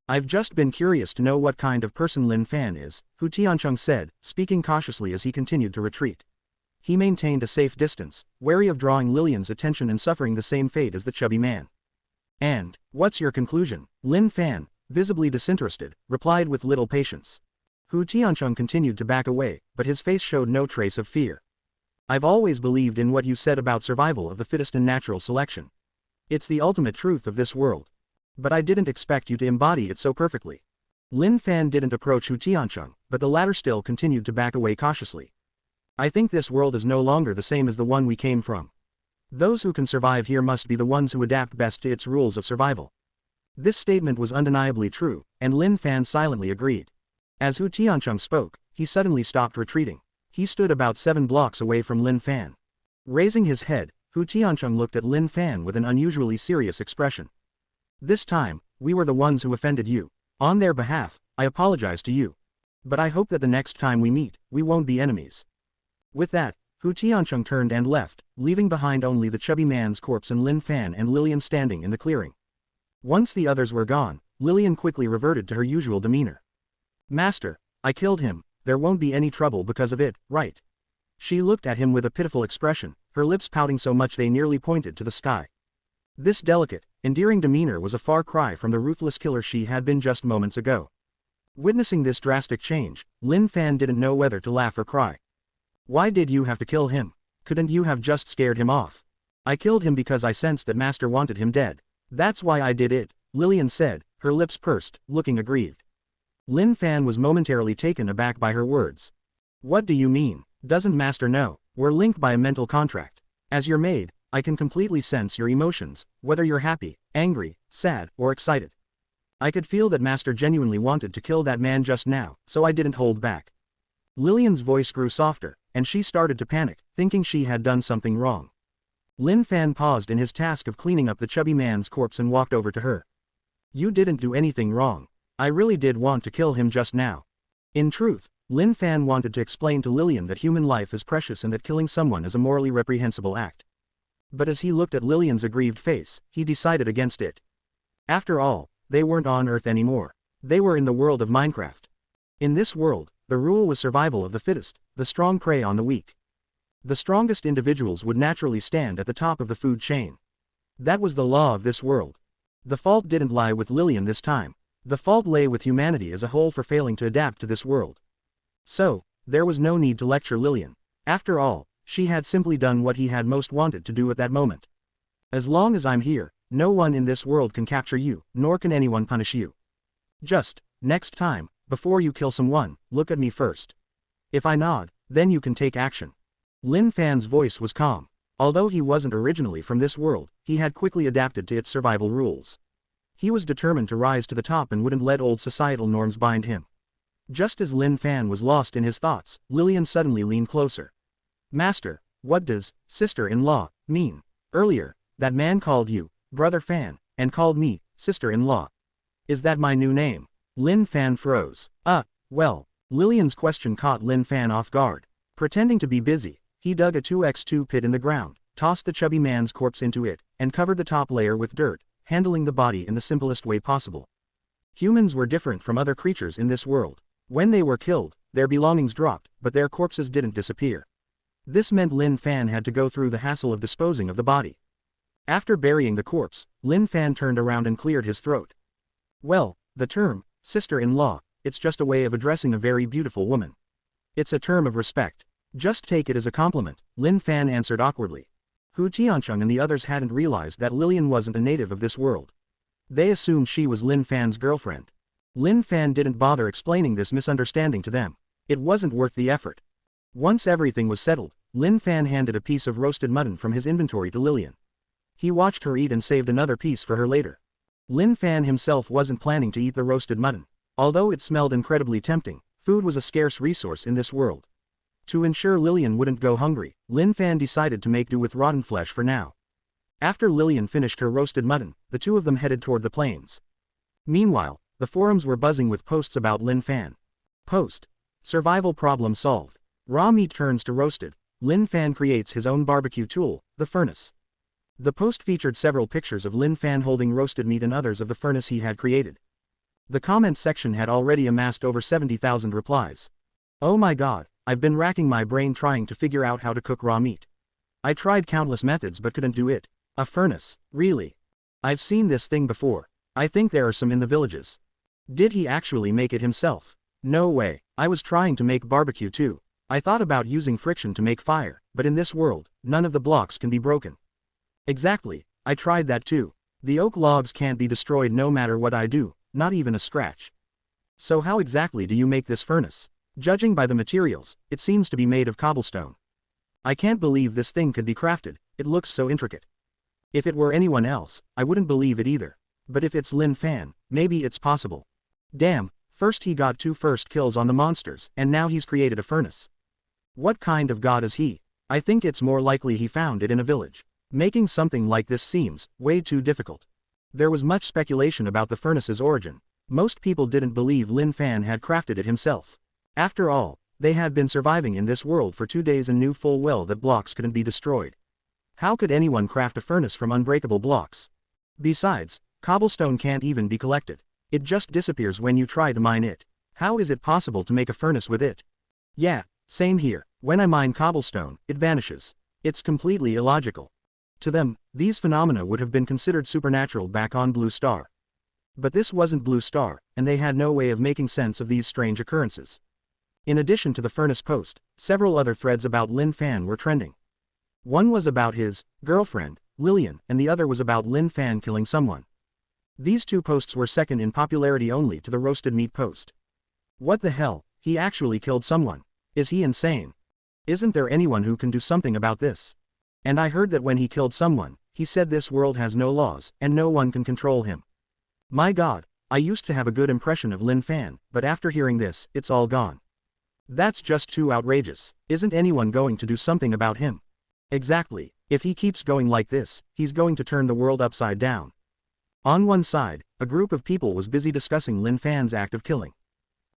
Speaker 1: I've just been curious to know what kind of person Lin Fan is, Hu Tiancheng said, speaking cautiously as he continued to retreat. He maintained a safe distance, wary of drawing Lillian's attention and suffering the same fate as the chubby man. And, what's your conclusion? Lin Fan, visibly disinterested, replied with little patience. Hu Tiancheng continued to back away, but his face showed no trace of fear. I've always believed in what you said about survival of the fittest and natural selection. It's the ultimate truth of this world. But I didn't expect you to embody it so perfectly. Lin Fan didn't approach Hu Tiancheng, but the latter still continued to back away cautiously. I think this world is no longer the same as the one we came from. Those who can survive here must be the ones who adapt best to its rules of survival. This statement was undeniably true, and Lin Fan silently agreed. As Hu Tiancheng spoke, he suddenly stopped retreating. He stood about 7 blocks away from Lin Fan. Raising his head, Hu Tiancheng looked at Lin Fan with an unusually serious expression. This time, we were the ones who offended you. On their behalf, I apologize to you. But I hope that the next time we meet, we won't be enemies. With that, Hu Tiancheng turned and left, leaving behind only the chubby man's corpse and Lin Fan and Lillian standing in the clearing. Once the others were gone, Lillian quickly reverted to her usual demeanor. Master, I killed him, there won't be any trouble because of it, right? She looked at him with a pitiful expression, her lips pouting so much they nearly pointed to the sky. This delicate, endearing demeanor was a far cry from the ruthless killer she had been just moments ago. Witnessing this drastic change, Lin Fan didn't know whether to laugh or cry. Why did you have to kill him? Couldn't you have just scared him off? I killed him because I sensed that Master wanted him dead. That's why I did it, Lillian said, her lips pursed, looking aggrieved. Lin Fan was momentarily taken aback by her words. What do you mean? Doesn't Master know? We're linked by a mental contract. As your maid, I can completely sense your emotions, whether you're happy, angry, sad, or excited. I could feel that Master genuinely wanted to kill that man just now, so I didn't hold back. Lillian's voice grew softer, and she started to panic, thinking she had done something wrong. Lin Fan paused in his task of cleaning up the chubby man's corpse and walked over to her. You didn't do anything wrong. I really did want to kill him just now. In truth, Lin Fan wanted to explain to Lillian that human life is precious and that killing someone is a morally reprehensible act. But as he looked at Lillian's aggrieved face, he decided against it. After all, they weren't on Earth anymore. They were in the world of Minecraft. In this world, the rule was survival of the fittest, the strong prey on the weak. The strongest individuals would naturally stand at the top of the food chain. That was the law of this world. The fault didn't lie with Lillian this time. The fault lay with humanity as a whole for failing to adapt to this world. So, there was no need to lecture Lillian. After all, she had simply done what he had most wanted to do at that moment. As long as I'm here, no one in this world can capture you, nor can anyone punish you. Just, next time, before you kill someone, look at me first. If I nod, then you can take action. Lin Fan's voice was calm. Although he wasn't originally from this world, he had quickly adapted to its survival rules. He was determined to rise to the top and wouldn't let old societal norms bind him. Just as Lin Fan was lost in his thoughts, Lillian suddenly leaned closer. Master, what does sister-in-law mean? Earlier, that man called you Brother Fan, and called me sister-in-law. Is that my new name? Lin Fan froze. Well. Lillian's question caught Lin Fan off guard. Pretending to be busy, he dug a 2x2 pit in the ground, tossed the chubby man's corpse into it, and covered the top layer with dirt, handling the body in the simplest way possible. Humans were different from other creatures in this world. When they were killed, their belongings dropped, but their corpses didn't disappear. This meant Lin Fan had to go through the hassle of disposing of the body. After burying the corpse, Lin Fan turned around and cleared his throat. Well, the term, sister-in-law, it's just a way of addressing a very beautiful woman. It's a term of respect. Just take it as a compliment, Lin Fan answered awkwardly. Hu Tiancheng and the others hadn't realized that Lillian wasn't a native of this world. They assumed she was Lin Fan's girlfriend. Lin Fan didn't bother explaining this misunderstanding to them. It wasn't worth the effort. Once everything was settled, Lin Fan handed a piece of roasted mutton from his inventory to Lillian. He watched her eat and saved another piece for her later. Lin Fan himself wasn't planning to eat the roasted mutton. Although it smelled incredibly tempting, food was a scarce resource in this world. To ensure Lillian wouldn't go hungry, Lin Fan decided to make do with rotten flesh for now. After Lillian finished her roasted mutton, the two of them headed toward the plains. Meanwhile, the forums were buzzing with posts about Lin Fan. Post. Survival problem solved. Raw meat turns to roasted. Lin Fan creates his own barbecue tool, the furnace. The post featured several pictures of Lin Fan holding roasted meat and others of the furnace he had created. The comment section had already amassed over 70,000 replies. Oh my god, I've been racking my brain trying to figure out how to cook raw meat. I tried countless methods but couldn't do it. A furnace, really? I've seen this thing before. I think there are some in the villages. Did he actually make it himself? No way. I was trying to make barbecue too. I thought about using friction to make fire, but in this world, none of the blocks can be broken. Exactly, I tried that too. The oak logs can't be destroyed no matter what I do, not even a scratch. So how exactly do you make this furnace? Judging by the materials, it seems to be made of cobblestone. I can't believe this thing could be crafted, it looks so intricate. If it were anyone else, I wouldn't believe it either. But if it's Lin Fan, maybe it's possible. Damn, first he got 2 first kills on the monsters, and now he's created a furnace. What kind of god is he? I think it's more likely he found it in a village. Making something like this seems way too difficult. There was much speculation about the furnace's origin. Most people didn't believe Lin Fan had crafted it himself. After all, they had been surviving in this world for 2 days and knew full well that blocks couldn't be destroyed. How could anyone craft a furnace from unbreakable blocks? Besides, cobblestone can't even be collected. It just disappears when you try to mine it. How is it possible to make a furnace with it? Yeah, same here. When I mine cobblestone, it vanishes. It's completely illogical. To them, these phenomena would have been considered supernatural back on Blue Star. But this wasn't Blue Star, and they had no way of making sense of these strange occurrences. In addition to the furnace post, several other threads about Lin Fan were trending. One was about his girlfriend, Lillian, and the other was about Lin Fan killing someone. These two posts were second in popularity only to the roasted meat post. What the hell, he actually killed someone. Is he insane? Isn't there anyone who can do something about this? And I heard that when he killed someone, he said this world has no laws, and no one can control him. My god, I used to have a good impression of Lin Fan, but after hearing this, it's all gone. That's just too outrageous. Isn't anyone going to do something about him? Exactly, if he keeps going like this, he's going to turn the world upside down. On one side, a group of people was busy discussing Lin Fan's act of killing.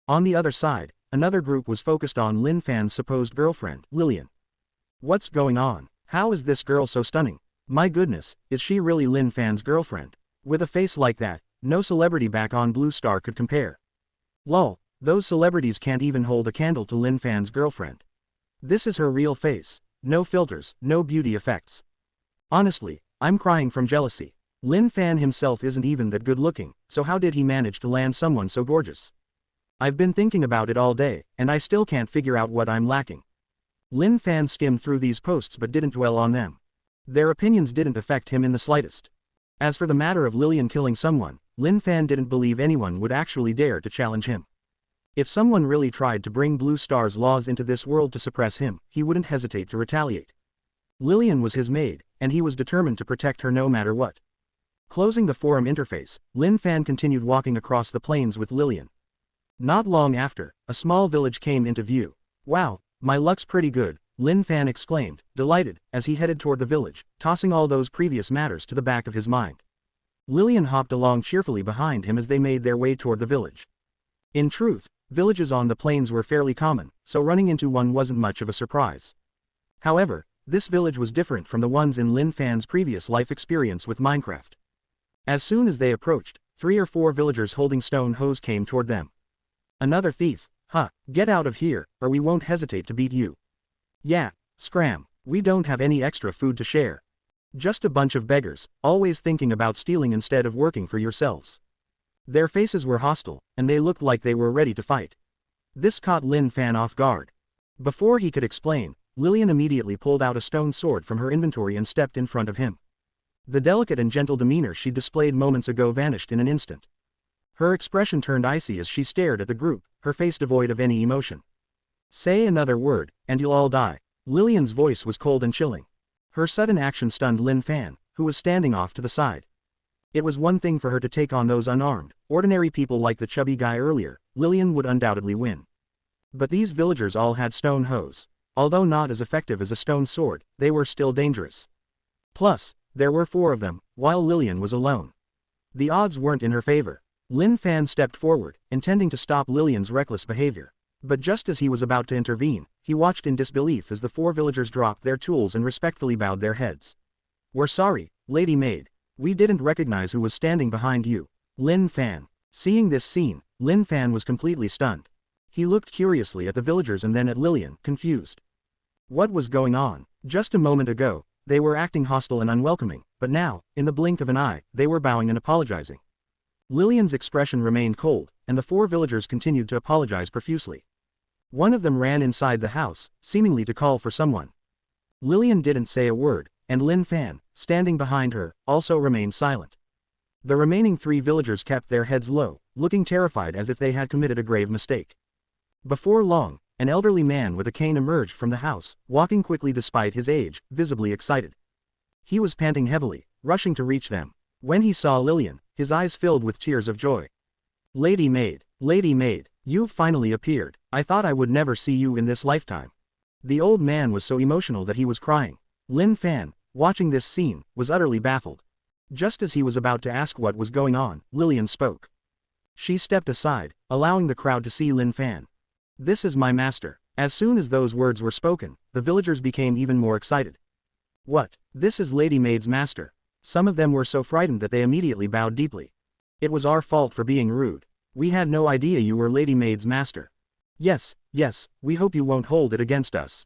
Speaker 1: On the other side, another group was focused on Lin Fan's supposed girlfriend, Lillian. What's going on? How is this girl so stunning? My goodness, is she really Lin Fan's girlfriend? With a face like that, no celebrity back on Blue Star could compare. Lol, those celebrities can't even hold a candle to Lin Fan's girlfriend. This is her real face. No filters, no beauty effects. Honestly, I'm crying from jealousy. Lin Fan himself isn't even that good looking, so how did he manage to land someone so gorgeous? I've been thinking about it all day, and I still can't figure out what I'm lacking. Lin Fan skimmed through these posts but didn't dwell on them. Their opinions didn't affect him in the slightest. As for the matter of Lillian killing someone, Lin Fan didn't believe anyone would actually dare to challenge him. If someone really tried to bring Blue Star's laws into this world to suppress him, he wouldn't hesitate to retaliate. Lillian was his maid, and he was determined to protect her no matter what. Closing the forum interface, Lin Fan continued walking across the plains with Lillian. Not long after, a small village came into view. Wow, my luck's pretty good, Lin Fan exclaimed, delighted, as he headed toward the village, tossing all those previous matters to the back of his mind. Lillian hopped along cheerfully behind him as they made their way toward the village. In truth, villages on the plains were fairly common, so running into one wasn't much of a surprise. However, this village was different from the ones in Lin Fan's previous life experience with Minecraft. As soon as they approached, 3 or 4 villagers holding stone hoes came toward them. Another thief, huh, get out of here, or we won't hesitate to beat you. Yeah, scram, we don't have any extra food to share. Just a bunch of beggars, always thinking about stealing instead of working for yourselves. Their faces were hostile, and they looked like they were ready to fight. This caught Lin Fan off guard. Before he could explain, Lillian immediately pulled out a stone sword from her inventory and stepped in front of him. The delicate and gentle demeanor she displayed moments ago vanished in an instant. Her expression turned icy as she stared at the group, her face devoid of any emotion. Say another word, and you'll all die. Lillian's voice was cold and chilling. Her sudden action stunned Lin Fan, who was standing off to the side. It was one thing for her to take on those unarmed, ordinary people like the chubby guy earlier. Lillian would undoubtedly win. But these villagers all had stone hoes. Although not as effective as a stone sword, they were still dangerous. Plus, there were 4 of them, while Lillian was alone. The odds weren't in her favor. Lin Fan stepped forward, intending to stop Lillian's reckless behavior. But just as he was about to intervene, he watched in disbelief as the 4 villagers dropped their tools and respectfully bowed their heads. We're sorry, Lady Maid. We didn't recognize who was standing behind you. Lin Fan. Seeing this scene, Lin Fan was completely stunned. He looked curiously at the villagers and then at Lillian, confused. What was going on? Just a moment ago, they were acting hostile and unwelcoming, but now, in the blink of an eye, they were bowing and apologizing. Lillian's expression remained cold, and the 4 villagers continued to apologize profusely. One of them ran inside the house, seemingly to call for someone. Lillian didn't say a word, and Lin Fan, standing behind her, also remained silent. The remaining 3 villagers kept their heads low, looking terrified as if they had committed a grave mistake. Before long, an elderly man with a cane emerged from the house, walking quickly despite his age, visibly excited. He was panting heavily, rushing to reach them. When he saw Lillian, his eyes filled with tears of joy. Lady Maid, you've finally appeared. I thought I would never see you in this lifetime. The old man was so emotional that he was crying. Lin Fan, watching this scene, was utterly baffled. Just as he was about to ask what was going on, Lillian spoke. She stepped aside, allowing the crowd to see Lin Fan. This is my master. As soon as those words were spoken, the villagers became even more excited. What? This is Lady Maid's master. Some of them were so frightened that they immediately bowed deeply. It was our fault for being rude. We had no idea you were Lady Maid's master. Yes, we hope you won't hold it against us.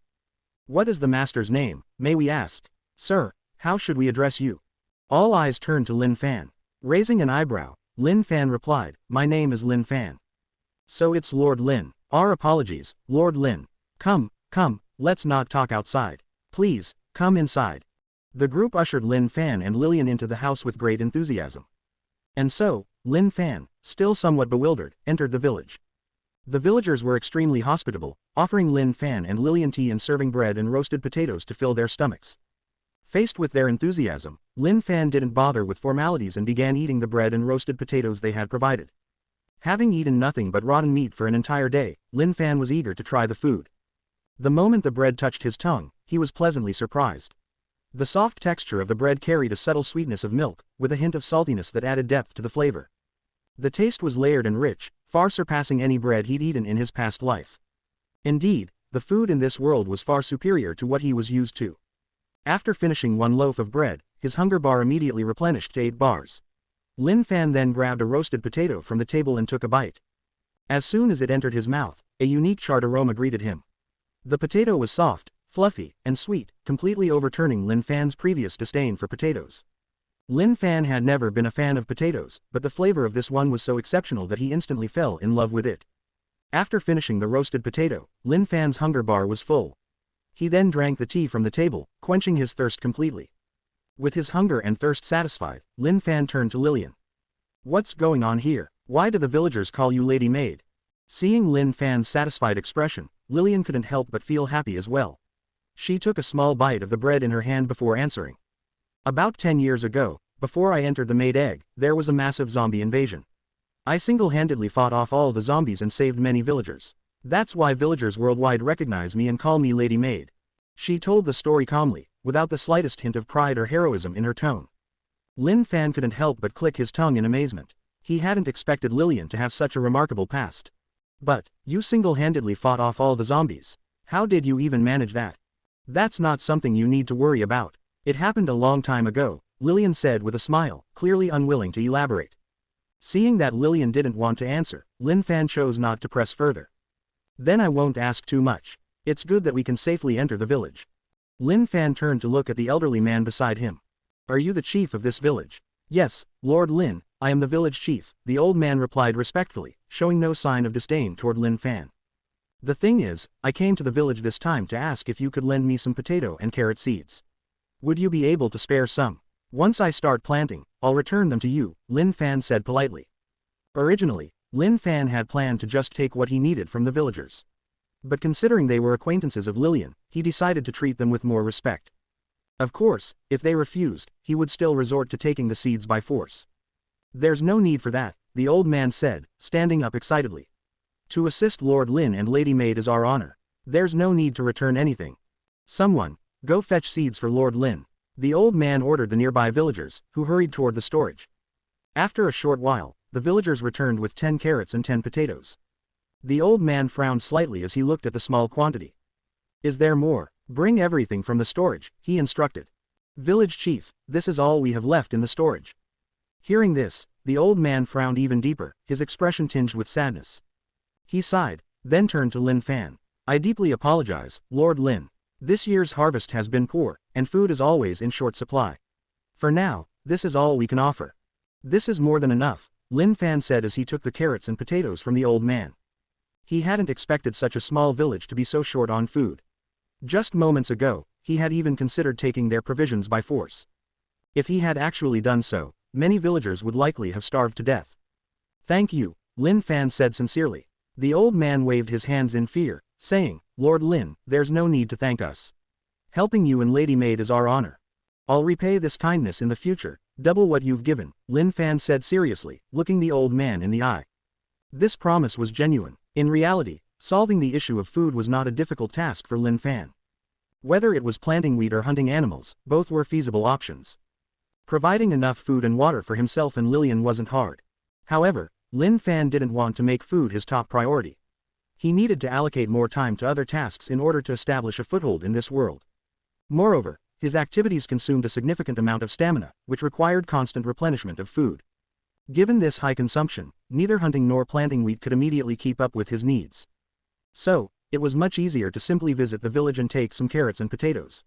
Speaker 1: What is the master's name, may we ask? Sir, how should we address you? All eyes turned to Lin Fan. Raising an eyebrow, Lin Fan replied, My name is Lin Fan. So it's Lord Lin. Our apologies, Lord Lin. Come, let's not talk outside. Please, Come inside. The group ushered Lin Fan and Lillian into the house with great enthusiasm. And so, Lin Fan, still somewhat bewildered, entered the village. The villagers were extremely hospitable, offering Lin Fan and Lillian tea and serving bread and roasted potatoes to fill their stomachs. Faced with their enthusiasm, Lin Fan didn't bother with formalities and began eating the bread and roasted potatoes they had provided. Having eaten nothing but rotten meat for an entire day, Lin Fan was eager to try the food. The moment the bread touched his tongue, he was pleasantly surprised. The soft texture of the bread carried a subtle sweetness of milk, with a hint of saltiness that added depth to the flavor. The taste was layered and rich, far surpassing any bread he'd eaten in his past life. Indeed, the food in this world was far superior to what he was used to. After finishing one loaf of bread, his hunger bar immediately replenished to 8 bars. Lin Fan then grabbed a roasted potato from the table and took a bite. As soon as it entered his mouth, a unique charred aroma greeted him. The potato was soft, fluffy, and sweet, completely overturning Lin Fan's previous disdain for potatoes. Lin Fan had never been a fan of potatoes, but the flavor of this one was so exceptional that he instantly fell in love with it. After finishing the roasted potato, Lin Fan's hunger bar was full. He then drank the tea from the table, quenching his thirst completely. With his hunger and thirst satisfied, Lin Fan turned to Lillian. "What's going on here? Why do the villagers call you Lady Maid?" Seeing Lin Fan's satisfied expression, Lillian couldn't help but feel happy as well. She took a small bite of the bread in her hand before answering. "About 10 years ago, before I entered the Maid Egg, there was a massive zombie invasion. I single-handedly fought off all the zombies and saved many villagers. That's why villagers worldwide recognize me and call me Lady Maid." She told the story calmly, without the slightest hint of pride or heroism in her tone. Lin Fan couldn't help but click his tongue in amazement. He hadn't expected Lillian to have such a remarkable past. "But, you single-handedly fought off all the zombies. How did you even manage that?" "That's not something you need to worry about. It happened a long time ago," Lillian said with a smile, clearly unwilling to elaborate. Seeing that Lillian didn't want to answer, Lin Fan chose not to press further. "Then I won't ask too much. It's good that we can safely enter the village." Lin Fan turned to look at the elderly man beside him. "Are you the chief of this village?" "Yes, Lord Lin, I am the village chief," the old man replied respectfully, showing no sign of disdain toward Lin Fan. "The thing is, I came to the village this time to ask if you could lend me some potato and carrot seeds. Would you be able to spare some? Once I start planting, I'll return them to you," Lin Fan said politely. Originally, Lin Fan had planned to just take what he needed from the villagers. But considering they were acquaintances of Lillian, he decided to treat them with more respect. Of course, if they refused, he would still resort to taking the seeds by force. "There's no need for that," the old man said, standing up excitedly. "To assist Lord Lin and Lady Maid is our honor. There's no need to return anything. Someone, go fetch seeds for Lord Lin." The old man ordered the nearby villagers, who hurried toward the storage. After a short while, the villagers returned with 10 carrots and 10 potatoes. The old man frowned slightly as he looked at the small quantity. "Is there more? Bring everything from the storage," he instructed. "Village chief, this is all we have left in the storage." Hearing this, the old man frowned even deeper, his expression tinged with sadness. He sighed, then turned to Lin Fan. "I deeply apologize, Lord Lin. This year's harvest has been poor, and food is always in short supply. For now, this is all we can offer." "This is more than enough," Lin Fan said as he took the carrots and potatoes from the old man. He hadn't expected such a small village to be so short on food. Just moments ago, he had even considered taking their provisions by force. If he had actually done so, many villagers would likely have starved to death. "Thank you," Lin Fan said sincerely. The old man waved his hands in fear, saying, "Lord Lin, there's no need to thank us. Helping you and Lady Maid is our honor. I'll repay this kindness in the future, double what you've given," Lin Fan said seriously, looking the old man in the eye. This promise was genuine. In reality, solving the issue of food was not a difficult task for Lin Fan. Whether it was planting wheat or hunting animals, both were feasible options. Providing enough food and water for himself and Lillian wasn't hard. However, Lin Fan didn't want to make food his top priority. He needed to allocate more time to other tasks in order to establish a foothold in this world. Moreover, his activities consumed a significant amount of stamina, which required constant replenishment of food. Given this high consumption, neither hunting nor planting wheat could immediately keep up with his needs. So, it was much easier to simply visit the village and take some carrots and potatoes.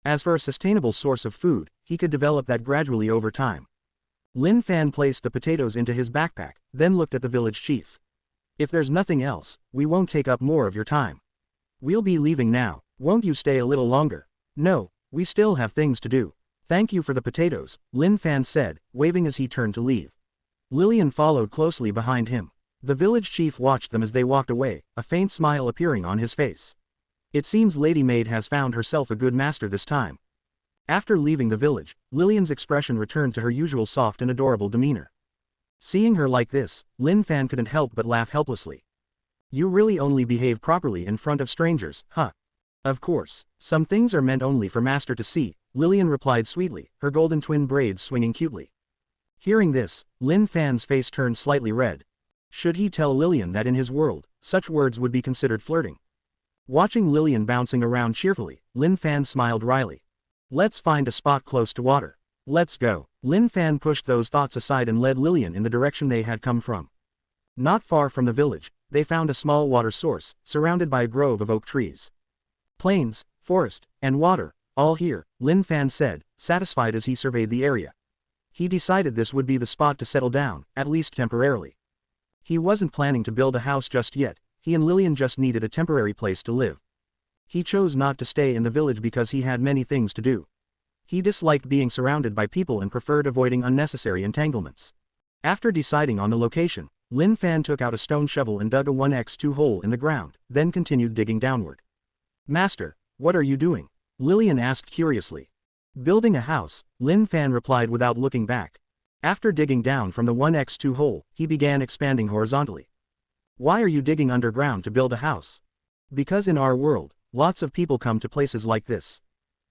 Speaker 1: As for a sustainable source of food, he could develop that gradually over time. Lin Fan placed the potatoes into his backpack, then looked at the village chief. "If there's nothing else, we won't take up more of your time. We'll be leaving now, won't you stay a little longer?" "No, We still have things to do. Thank you for the potatoes, Lin Fan said, waving as he turned to leave. Lillian followed closely behind him. The village chief watched them as they walked away, a faint smile appearing on his face. It seems Lady Maid has found herself a good master this time. After leaving the village, Lillian's expression returned to her usual soft and adorable demeanor. Seeing her like this, Lin Fan couldn't help but laugh helplessly. You really only behave properly in front of strangers, huh? Of course, some things are meant only for master to see, Lillian replied sweetly, her golden twin braids swinging cutely. Hearing this, Lin Fan's face turned slightly red. Should he tell Lillian that in his world, such words would be considered flirting? Watching Lillian bouncing around cheerfully, Lin Fan smiled wryly. Let's find a spot close to water. Let's go. Lin Fan pushed those thoughts aside and led Lillian in the direction they had come from. Not far from the village, they found a small water source, surrounded by a grove of oak trees. Plains, forest, and water, all here, Lin Fan said, satisfied as he surveyed the area. He decided this would be the spot to settle down, at least temporarily. He wasn't planning to build a house just yet, he and Lillian just needed a temporary place to live. He chose not to stay in the village because he had many things to do. He disliked being surrounded by people and preferred avoiding unnecessary entanglements. After deciding on the location, Lin Fan took out a stone shovel and dug a 1x2 hole in the ground, then continued digging downward. Master, what are you doing? Lillian asked curiously. Building a house, Lin Fan replied without looking back. After digging down from the 1x2 hole, he began expanding horizontally. Why are you digging underground to build a house? Because in our world, lots of people come to places like this.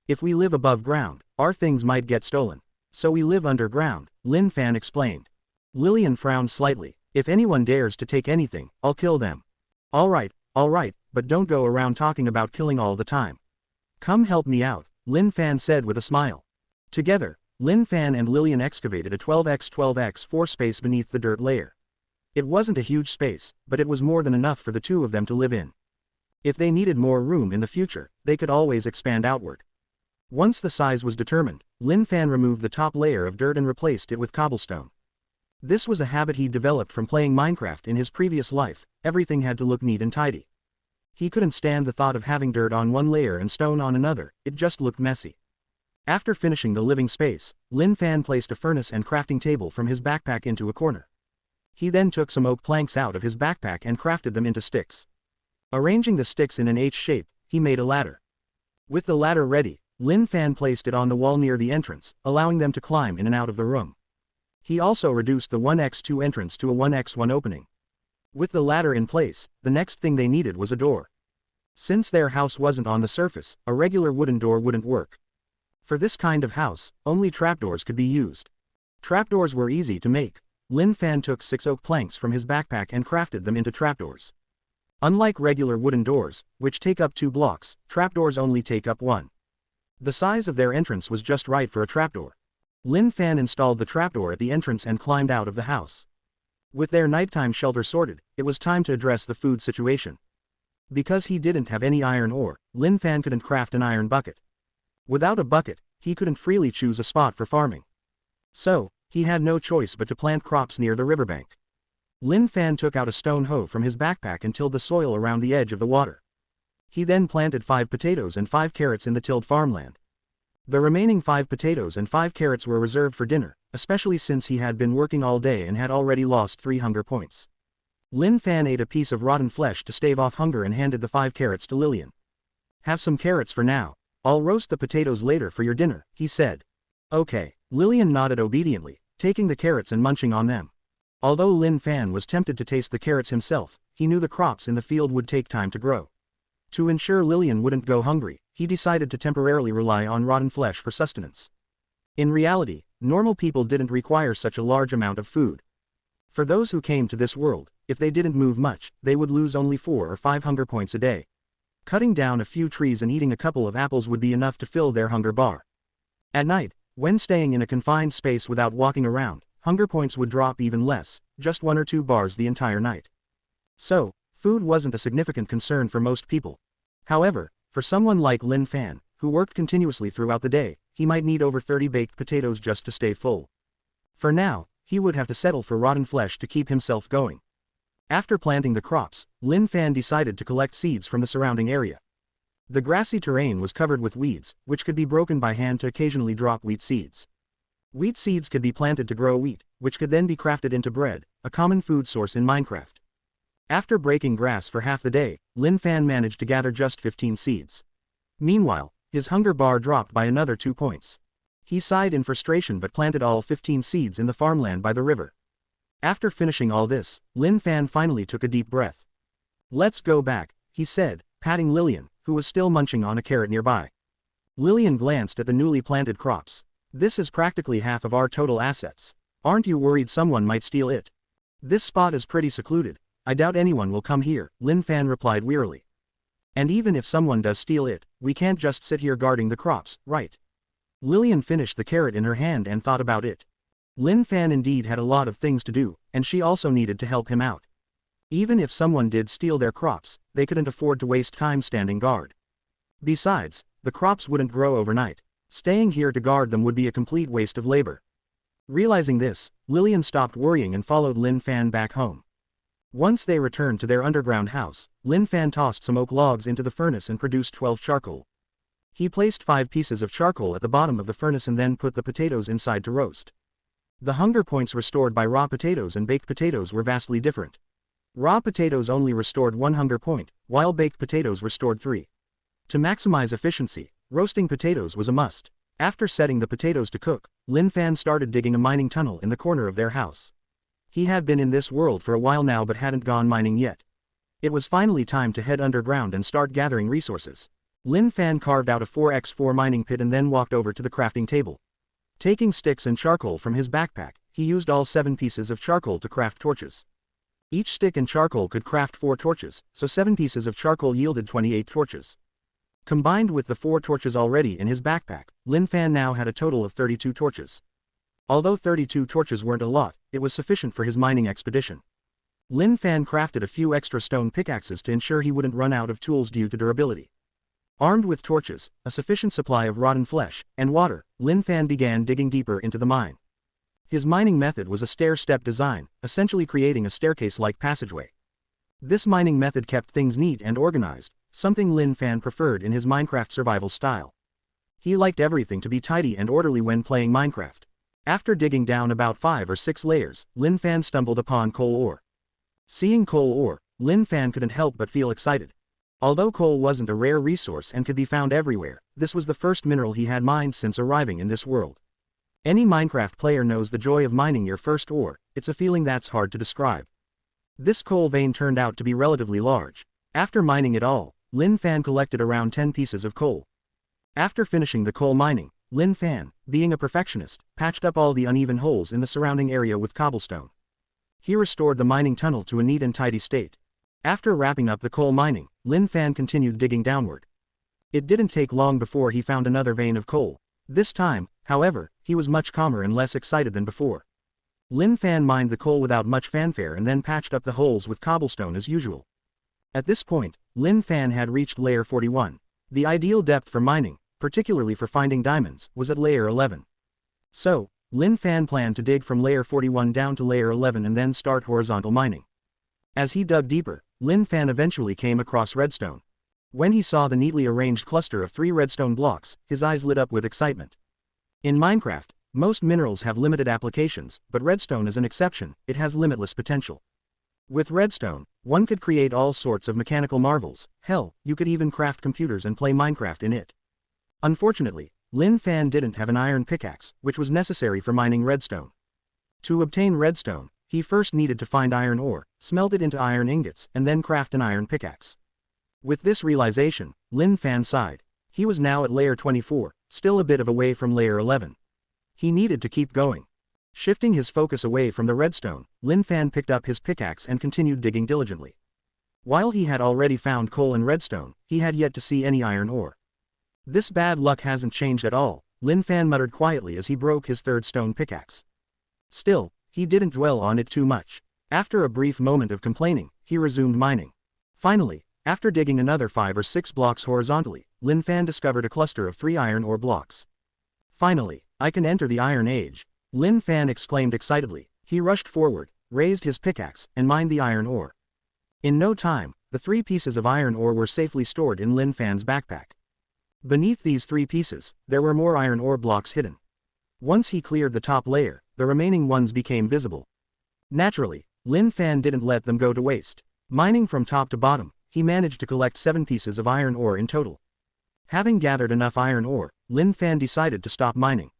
Speaker 1: If we live above ground, our things might get stolen. So we live underground, Lin Fan explained. Lillian frowned slightly. If anyone dares to take anything, I'll kill them. Alright, but don't go around talking about killing all the time. Come help me out, Lin Fan said with a smile. Together, Lin Fan and Lillian excavated a 12x12x4 space beneath the dirt layer. It wasn't a huge space, but it was more than enough for the two of them to live in. If they needed more room in the future, they could always expand outward. Once the size was determined, Lin Fan removed the top layer of dirt and replaced it with cobblestone. This was a habit he developed from playing Minecraft in his previous life. Everything had to look neat and tidy. He couldn't stand the thought of having dirt on one layer and stone on another, it just looked messy. After finishing the living space, Lin Fan placed a furnace and crafting table from his backpack into a corner. He then took some oak planks out of his backpack and crafted them into sticks. Arranging the sticks in an H shape, he made a ladder. With the ladder ready, Lin Fan placed it on the wall near the entrance, allowing them to climb in and out of the room. He also reduced the 1x2 entrance to a 1x1 opening. With the ladder in place, the next thing they needed was a door. Since their house wasn't on the surface, a regular wooden door wouldn't work. For this kind of house, only trapdoors could be used. Trapdoors were easy to make. Lin Fan took 6 oak planks from his backpack and crafted them into trapdoors. Unlike regular wooden doors, which take up 2 blocks, trapdoors only take up 1. The size of their entrance was just right for a trapdoor. Lin Fan installed the trapdoor at the entrance and climbed out of the house. With their nighttime shelter sorted, it was time to address the food situation. Because he didn't have any iron ore, Lin Fan couldn't craft an iron bucket. Without a bucket, he couldn't freely choose a spot for farming. So, he had no choice but to plant crops near the riverbank. Lin Fan took out a stone hoe from his backpack and tilled the soil around the edge of the water. He then planted 5 potatoes and 5 carrots in the tilled farmland. The remaining 5 potatoes and 5 carrots were reserved for dinner, especially since he had been working all day and had already lost 3 hunger points. Lin Fan ate a piece of rotten flesh to stave off hunger and handed the 5 carrots to Lillian. Have some carrots for now. I'll roast the potatoes later for your dinner, he said. Okay. Lillian nodded obediently, taking the carrots and munching on them. Although Lin Fan was tempted to taste the carrots himself, he knew the crops in the field would take time to grow. To ensure Lillian wouldn't go hungry, he decided to temporarily rely on rotten flesh for sustenance. In reality, normal people didn't require such a large amount of food. For those who came to this world, if they didn't move much, they would lose only 4 or 5 hunger points a day. Cutting down a few trees and eating a couple of apples would be enough to fill their hunger bar. At night, when staying in a confined space without walking around, hunger points would drop even less, just 1 or 2 bars the entire night. So, food wasn't a significant concern for most people. However, for someone like Lin Fan, who worked continuously throughout the day, he might need over 30 baked potatoes just to stay full. For now, he would have to settle for rotten flesh to keep himself going. After planting the crops, Lin Fan decided to collect seeds from the surrounding area. The grassy terrain was covered with weeds, which could be broken by hand to occasionally drop wheat seeds. Wheat seeds could be planted to grow wheat, which could then be crafted into bread, a common food source in Minecraft. After breaking grass for half the day, Lin Fan managed to gather just 15 seeds. Meanwhile, his hunger bar dropped by another 2 points. He sighed in frustration but planted all 15 seeds in the farmland by the river. After finishing all this, Lin Fan finally took a deep breath. "Let's go back," he said, patting Lillian, who was still munching on a carrot nearby. Lillian glanced at the newly planted crops. "This is practically half of our total assets. Aren't you worried someone might steal it?" "This spot is pretty secluded. I doubt anyone will come here," Lin Fan replied wearily. "And even if someone does steal it, we can't just sit here guarding the crops, right?" Lillian finished the carrot in her hand and thought about it. Lin Fan indeed had a lot of things to do, and she also needed to help him out. Even if someone did steal their crops, they couldn't afford to waste time standing guard. Besides, the crops wouldn't grow overnight. Staying here to guard them would be a complete waste of labor. Realizing this, Lillian stopped worrying and followed Lin Fan back home. Once they returned to their underground house, Lin Fan tossed some oak logs into the furnace and produced 12 charcoal. He placed 5 pieces of charcoal at the bottom of the furnace and then put the potatoes inside to roast. The hunger points restored by raw potatoes and baked potatoes were vastly different. Raw potatoes only restored 1 hunger point, while baked potatoes restored 3. To maximize efficiency, roasting potatoes was a must. After setting the potatoes to cook, Lin Fan started digging a mining tunnel in the corner of their house. He had been in this world for a while now but hadn't gone mining yet. It was finally time to head underground and start gathering resources. Lin Fan carved out a 4x4 mining pit and then walked over to the crafting table. Taking sticks and charcoal from his backpack, he used all 7 pieces of charcoal to craft torches. Each stick and charcoal could craft 4 torches, so 7 pieces of charcoal yielded 28 torches. Combined with the 4 torches already in his backpack, Lin Fan now had a total of 32 torches. Although 32 torches weren't a lot, it was sufficient for his mining expedition. Lin Fan crafted a few extra stone pickaxes to ensure he wouldn't run out of tools due to durability. Armed with torches, a sufficient supply of rotten flesh, and water, Lin Fan began digging deeper into the mine. His mining method was a stair-step design, essentially creating a staircase-like passageway. This mining method kept things neat and organized, something Lin Fan preferred in his Minecraft survival style. He liked everything to be tidy and orderly when playing Minecraft. After digging down about 5 or 6 layers, Lin Fan stumbled upon coal ore. Seeing coal ore, Lin Fan couldn't help but feel excited. Although coal wasn't a rare resource and could be found everywhere, this was the first mineral he had mined since arriving in this world. Any Minecraft player knows the joy of mining your first ore. It's a feeling that's hard to describe. This coal vein turned out to be relatively large. After mining it all, Lin Fan collected around 10 pieces of coal. After finishing the coal mining, Lin Fan, being a perfectionist, patched up all the uneven holes in the surrounding area with cobblestone. He restored the mining tunnel to a neat and tidy state. After wrapping up the coal mining, Lin Fan continued digging downward. It didn't take long before he found another vein of coal. This time, however, he was much calmer and less excited than before. Lin Fan mined the coal without much fanfare and then patched up the holes with cobblestone as usual. At this point, Lin Fan had reached layer 41. The ideal depth for mining, particularly for finding diamonds, was at layer 11. So, Lin Fan planned to dig from layer 41 down to layer 11 and then start horizontal mining. As he dug deeper, Lin Fan eventually came across redstone. When he saw the neatly arranged cluster of 3 redstone blocks, his eyes lit up with excitement. In Minecraft, most minerals have limited applications, but redstone is an exception. It has limitless potential. With redstone, one could create all sorts of mechanical marvels. Hell, you could even craft computers and play Minecraft in it. Unfortunately, Lin Fan didn't have an iron pickaxe, which was necessary for mining redstone. To obtain redstone, he first needed to find iron ore, smelt it into iron ingots, and then craft an iron pickaxe. With this realization, Lin Fan sighed. He was now at layer 24, still a bit of a way from layer 11. He needed to keep going. Shifting his focus away from the redstone, Lin Fan picked up his pickaxe and continued digging diligently. While he had already found coal and redstone, he had yet to see any iron ore. This bad luck hasn't changed at all, Lin Fan muttered quietly as he broke his 3rd stone pickaxe. Still, he didn't dwell on it too much. After a brief moment of complaining, he resumed mining. Finally, after digging another 5 or 6 blocks horizontally, Lin Fan discovered a cluster of 3 iron ore blocks. Finally, I can enter the Iron Age, Lin Fan exclaimed excitedly. He rushed forward, raised his pickaxe, and mined the iron ore. In no time, the 3 pieces of iron ore were safely stored in Lin Fan's backpack. Beneath these 3 pieces, there were more iron ore blocks hidden. Once he cleared the top layer, the remaining ones became visible. Naturally, Lin Fan didn't let them go to waste. Mining from top to bottom, he managed to collect 7 pieces of iron ore in total. Having gathered enough iron ore, Lin Fan decided to stop mining.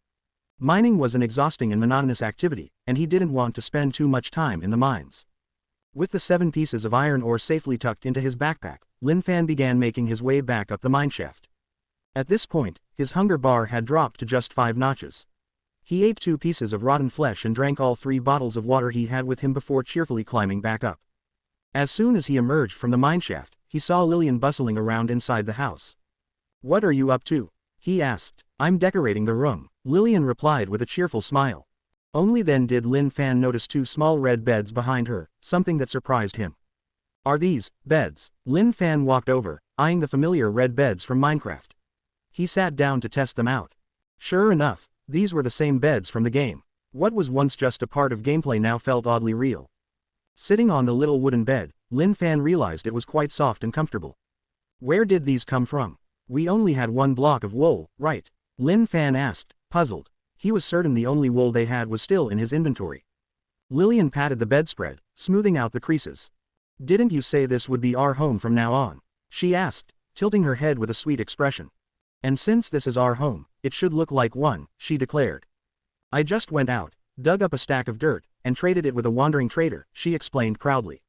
Speaker 1: Mining was an exhausting and monotonous activity, and he didn't want to spend too much time in the mines. With the 7 pieces of iron ore safely tucked into his backpack, Lin Fan began making his way back up the mineshaft. At this point, his hunger bar had dropped to just 5 notches. He ate 2 pieces of rotten flesh and drank all 3 bottles of water he had with him before cheerfully climbing back up. As soon as he emerged from the mineshaft, he saw Lillian bustling around inside the house. "What are you up to?" he asked. "I'm decorating the room," Lillian replied with a cheerful smile. Only then did Lin Fan notice 2 small red beds behind her, something that surprised him. "Are these beds?" Lin Fan walked over, eyeing the familiar red beds from Minecraft. He sat down to test them out. Sure enough, these were the same beds from the game. What was once just a part of gameplay now felt oddly real. Sitting on the little wooden bed, Lin Fan realized it was quite soft and comfortable. "Where did these come from? We only had 1 block of wool, right?" Lin Fan asked, puzzled. He was certain the only wool they had was still in his inventory. Lillian patted the bedspread, smoothing out the creases. "Didn't you say this would be our home from now on?" she asked, tilting her head with a sweet expression. "And since this is our home, it should look like one," she declared. "I just went out, dug up a stack of dirt, and traded it with a wandering trader," she explained proudly.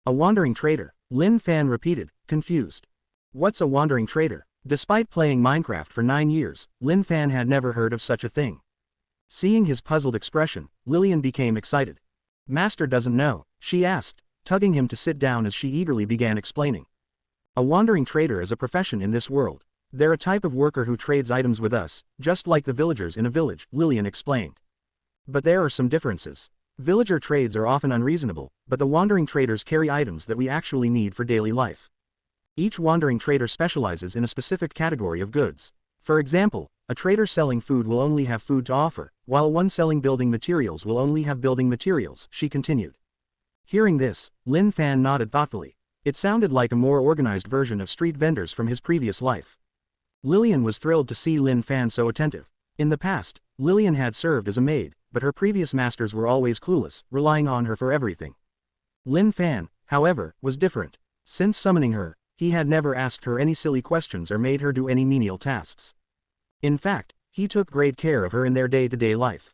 Speaker 1: "A wandering trader?" Lin Fan repeated, confused. What's a wandering trader? Despite playing Minecraft for 9 years, Lin Fan had never heard of such a thing. Seeing his puzzled expression, Lillian became excited. "Master doesn't know?" she asked, tugging him to sit down as she eagerly began explaining. "A wandering trader is a profession in this world. They're a type of worker who trades items with us, just like the villagers in a village," Lillian explained. "But there are some differences. Villager trades are often unreasonable, but the wandering traders carry items that we actually need for daily life. Each wandering trader specializes in a specific category of goods. For example, a trader selling food will only have food to offer, while one selling building materials will only have building materials," she continued. Hearing this, Lin Fan nodded thoughtfully. It sounded like a more organized version of street vendors from his previous life. Lillian was thrilled to see Lin Fan so attentive. In the past, Lillian had served as a maid, but her previous masters were always clueless, relying on her for everything. Lin Fan, however, was different. Since summoning her, he had never asked her any silly questions or made her do any menial tasks. In fact, he took great care of her in their day-to-day life.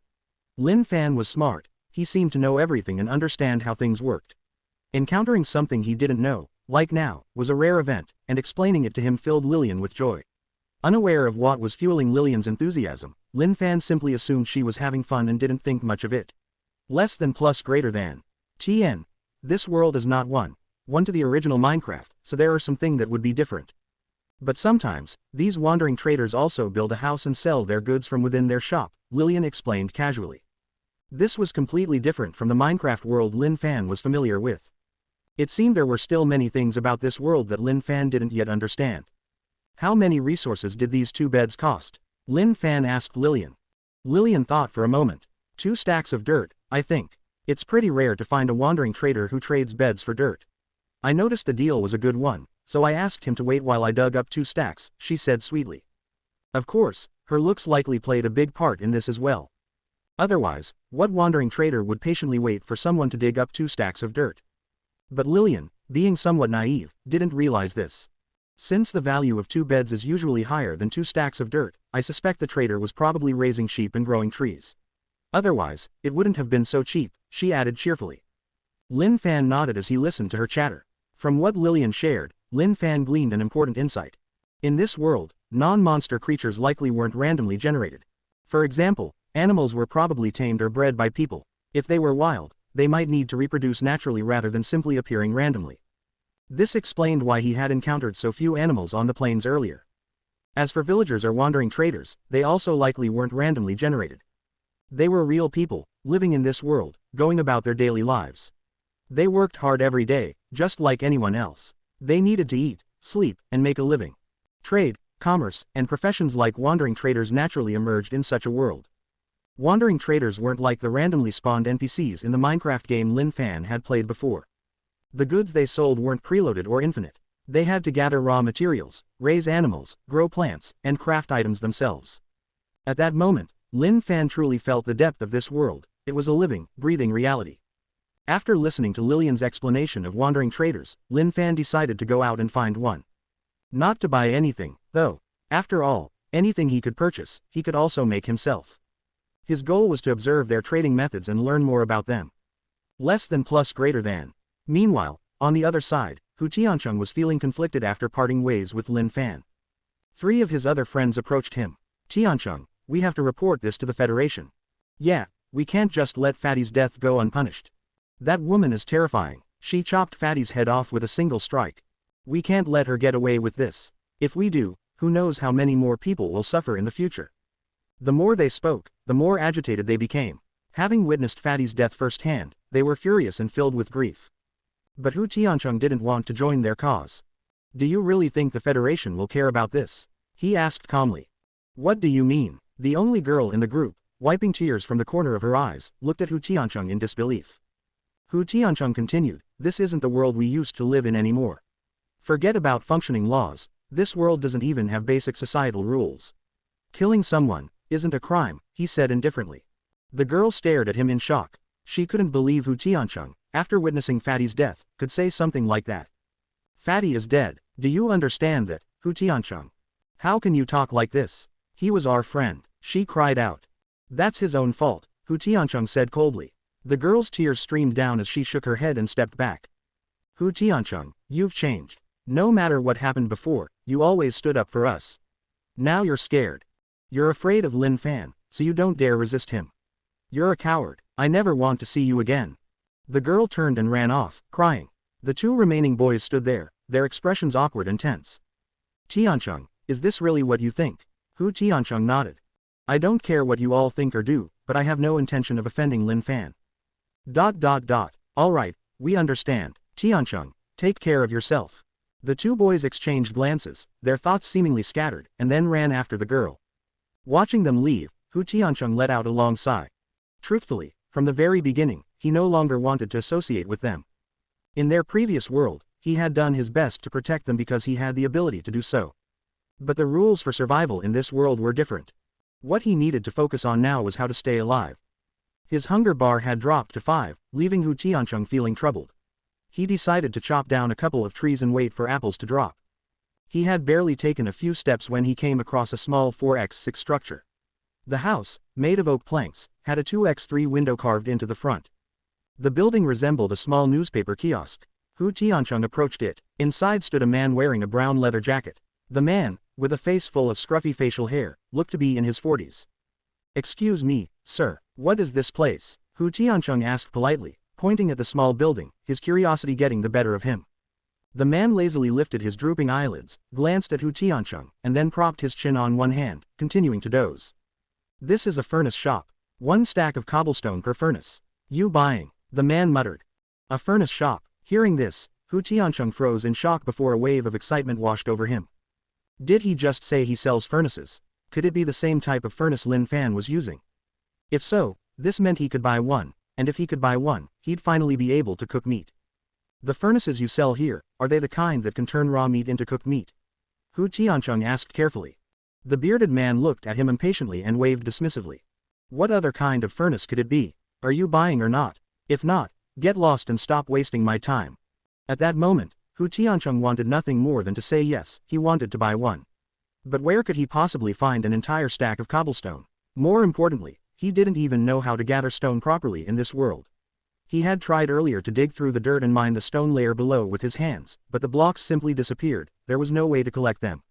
Speaker 1: Lin Fan was smart. He seemed to know everything and understand how things worked. Encountering something he didn't know, like now, was a rare event, and explaining it to him filled Lillian with joy. Unaware of what was fueling Lillian's enthusiasm, Lin Fan simply assumed she was having fun and didn't think much of it. Less than plus greater than. TN. This world is not one to the original Minecraft, so there are some things that would be different. But sometimes, these wandering traders also build a house and sell their goods from within their shop, Lillian explained casually. This was completely different from the Minecraft world Lin Fan was familiar with. It seemed there were still many things about this world that Lin Fan didn't yet understand. How many resources did these 2 beds cost? Lin Fan asked Lillian. Lillian thought for a moment. 2 stacks of dirt, I think. It's pretty rare to find a wandering trader who trades beds for dirt. I noticed the deal was a good one, so I asked him to wait while I dug up 2 stacks, she said sweetly. Of course, her looks likely played a big part in this as well. Otherwise, what wandering trader would patiently wait for someone to dig up 2 stacks of dirt? But Lillian, being somewhat naive, didn't realize this. Since the value of 2 beds is usually higher than 2 stacks of dirt, I suspect the trader was probably raising sheep and growing trees. Otherwise, it wouldn't have been so cheap, she added cheerfully. Lin Fan nodded as he listened to her chatter. From what Lillian shared, Lin Fan gleaned an important insight. In this world, non-monster creatures likely weren't randomly generated. For example, animals were probably tamed or bred by people. If they were wild, they might need to reproduce naturally rather than simply appearing randomly. This explained why he had encountered so few animals on the plains earlier. As for villagers or wandering traders, they also likely weren't randomly generated. They were real people, living in this world, going about their daily lives. They worked hard every day, just like anyone else. They needed to eat, sleep, and make a living. Trade, commerce, and professions like wandering traders naturally emerged in such a world. Wandering traders weren't like the randomly spawned NPCs in the Minecraft game Lin Fan had played before. The goods they sold weren't preloaded or infinite. They had to gather raw materials, raise animals, grow plants, and craft items themselves. At that moment, Lin Fan truly felt the depth of this world. It was a living, breathing reality. After listening to Lillian's explanation of wandering traders, Lin Fan decided to go out and find one. Not to buy anything, though. After all, anything he could purchase, he could also make himself. His goal was to observe their trading methods and learn more about them. Less than plus greater than. Meanwhile, on the other side, Hu Tiancheng was feeling conflicted after parting ways with Lin Fan. 3 of his other friends approached him. Tiancheng, we have to report this to the Federation. Yeah, we can't just let Fatty's death go unpunished. That woman is terrifying. She chopped Fatty's head off with a single strike. We can't let her get away with this. If we do, who knows how many more people will suffer in the future. The more they spoke, the more agitated they became. Having witnessed Fatty's death firsthand, they were furious and filled with grief. But Hu Tiancheng didn't want to join their cause. Do you really think the Federation will care about this? He asked calmly. What do you mean? The only girl in the group, wiping tears from the corner of her eyes, looked at Hu Tiancheng in disbelief. Hu Tiancheng continued, this isn't the world we used to live in anymore. Forget about functioning laws, this world doesn't even have basic societal rules. Killing someone isn't a crime, he said indifferently. The girl stared at him in shock. She couldn't believe Hu Tiancheng, after witnessing Fatty's death, could say something like that. Fatty is dead, do you understand that, Hu Tiancheng? How can you talk like this? He was our friend, she cried out. That's his own fault, Hu Tiancheng said coldly. The girl's tears streamed down as she shook her head and stepped back. Hu Tiancheng, you've changed. No matter what happened before, you always stood up for us. Now you're scared. You're afraid of Lin Fan, so you don't dare resist him. You're a coward, I never want to see you again. The girl turned and ran off, crying. The 2 remaining boys stood there, their expressions awkward and tense. Tiancheng, is this really what you think? Hu Tiancheng nodded. I don't care what you all think or do, but I have no intention of offending Lin Fan. Alright, we understand, Tiancheng, take care of yourself. The 2 boys exchanged glances, their thoughts seemingly scattered, and then ran after the girl. Watching them leave, Hu Tiancheng let out a long sigh. Truthfully, from the very beginning, he no longer wanted to associate with them. In their previous world, he had done his best to protect them because he had the ability to do so. But the rules for survival in this world were different. What he needed to focus on now was how to stay alive. His hunger bar had dropped to 5, leaving Hu Tiancheng feeling troubled. He decided to chop down a couple of trees and wait for apples to drop. He had barely taken a few steps when he came across a small 4x6 structure. The house, made of oak planks, had a 2x3 window carved into the front. The building resembled a small newspaper kiosk. Hu Tiancheng approached it. Inside stood a man wearing a brown leather jacket. The man, with a face full of scruffy facial hair, looked to be in his 40s. Excuse me, sir, what is this place? Hu Tiancheng asked politely, pointing at the small building, his curiosity getting the better of him. The man lazily lifted his drooping eyelids, glanced at Hu Tiancheng, and then propped his chin on one hand, continuing to doze. This is a furnace shop. 1 stack of cobblestone per furnace. You buying? The man muttered. A furnace shop. Hearing this, Hu Tiancheng froze in shock before a wave of excitement washed over him. Did he just say he sells furnaces? Could it be the same type of furnace Lin Fan was using? If so, this meant he could buy one, and if he could buy one, he'd finally be able to cook meat. The furnaces you sell here, are they the kind that can turn raw meat into cooked meat? Hu Tiancheng asked carefully. The bearded man looked at him impatiently and waved dismissively. What other kind of furnace could it be? Are you buying or not? If not, get lost and stop wasting my time. At that moment, Hu Tiancheng wanted nothing more than to say yes, he wanted to buy one. But where could he possibly find an entire stack of cobblestone? More importantly, he didn't even know how to gather stone properly in this world. He had tried earlier to dig through the dirt and mine the stone layer below with his hands, but the blocks simply disappeared, there was no way to collect them.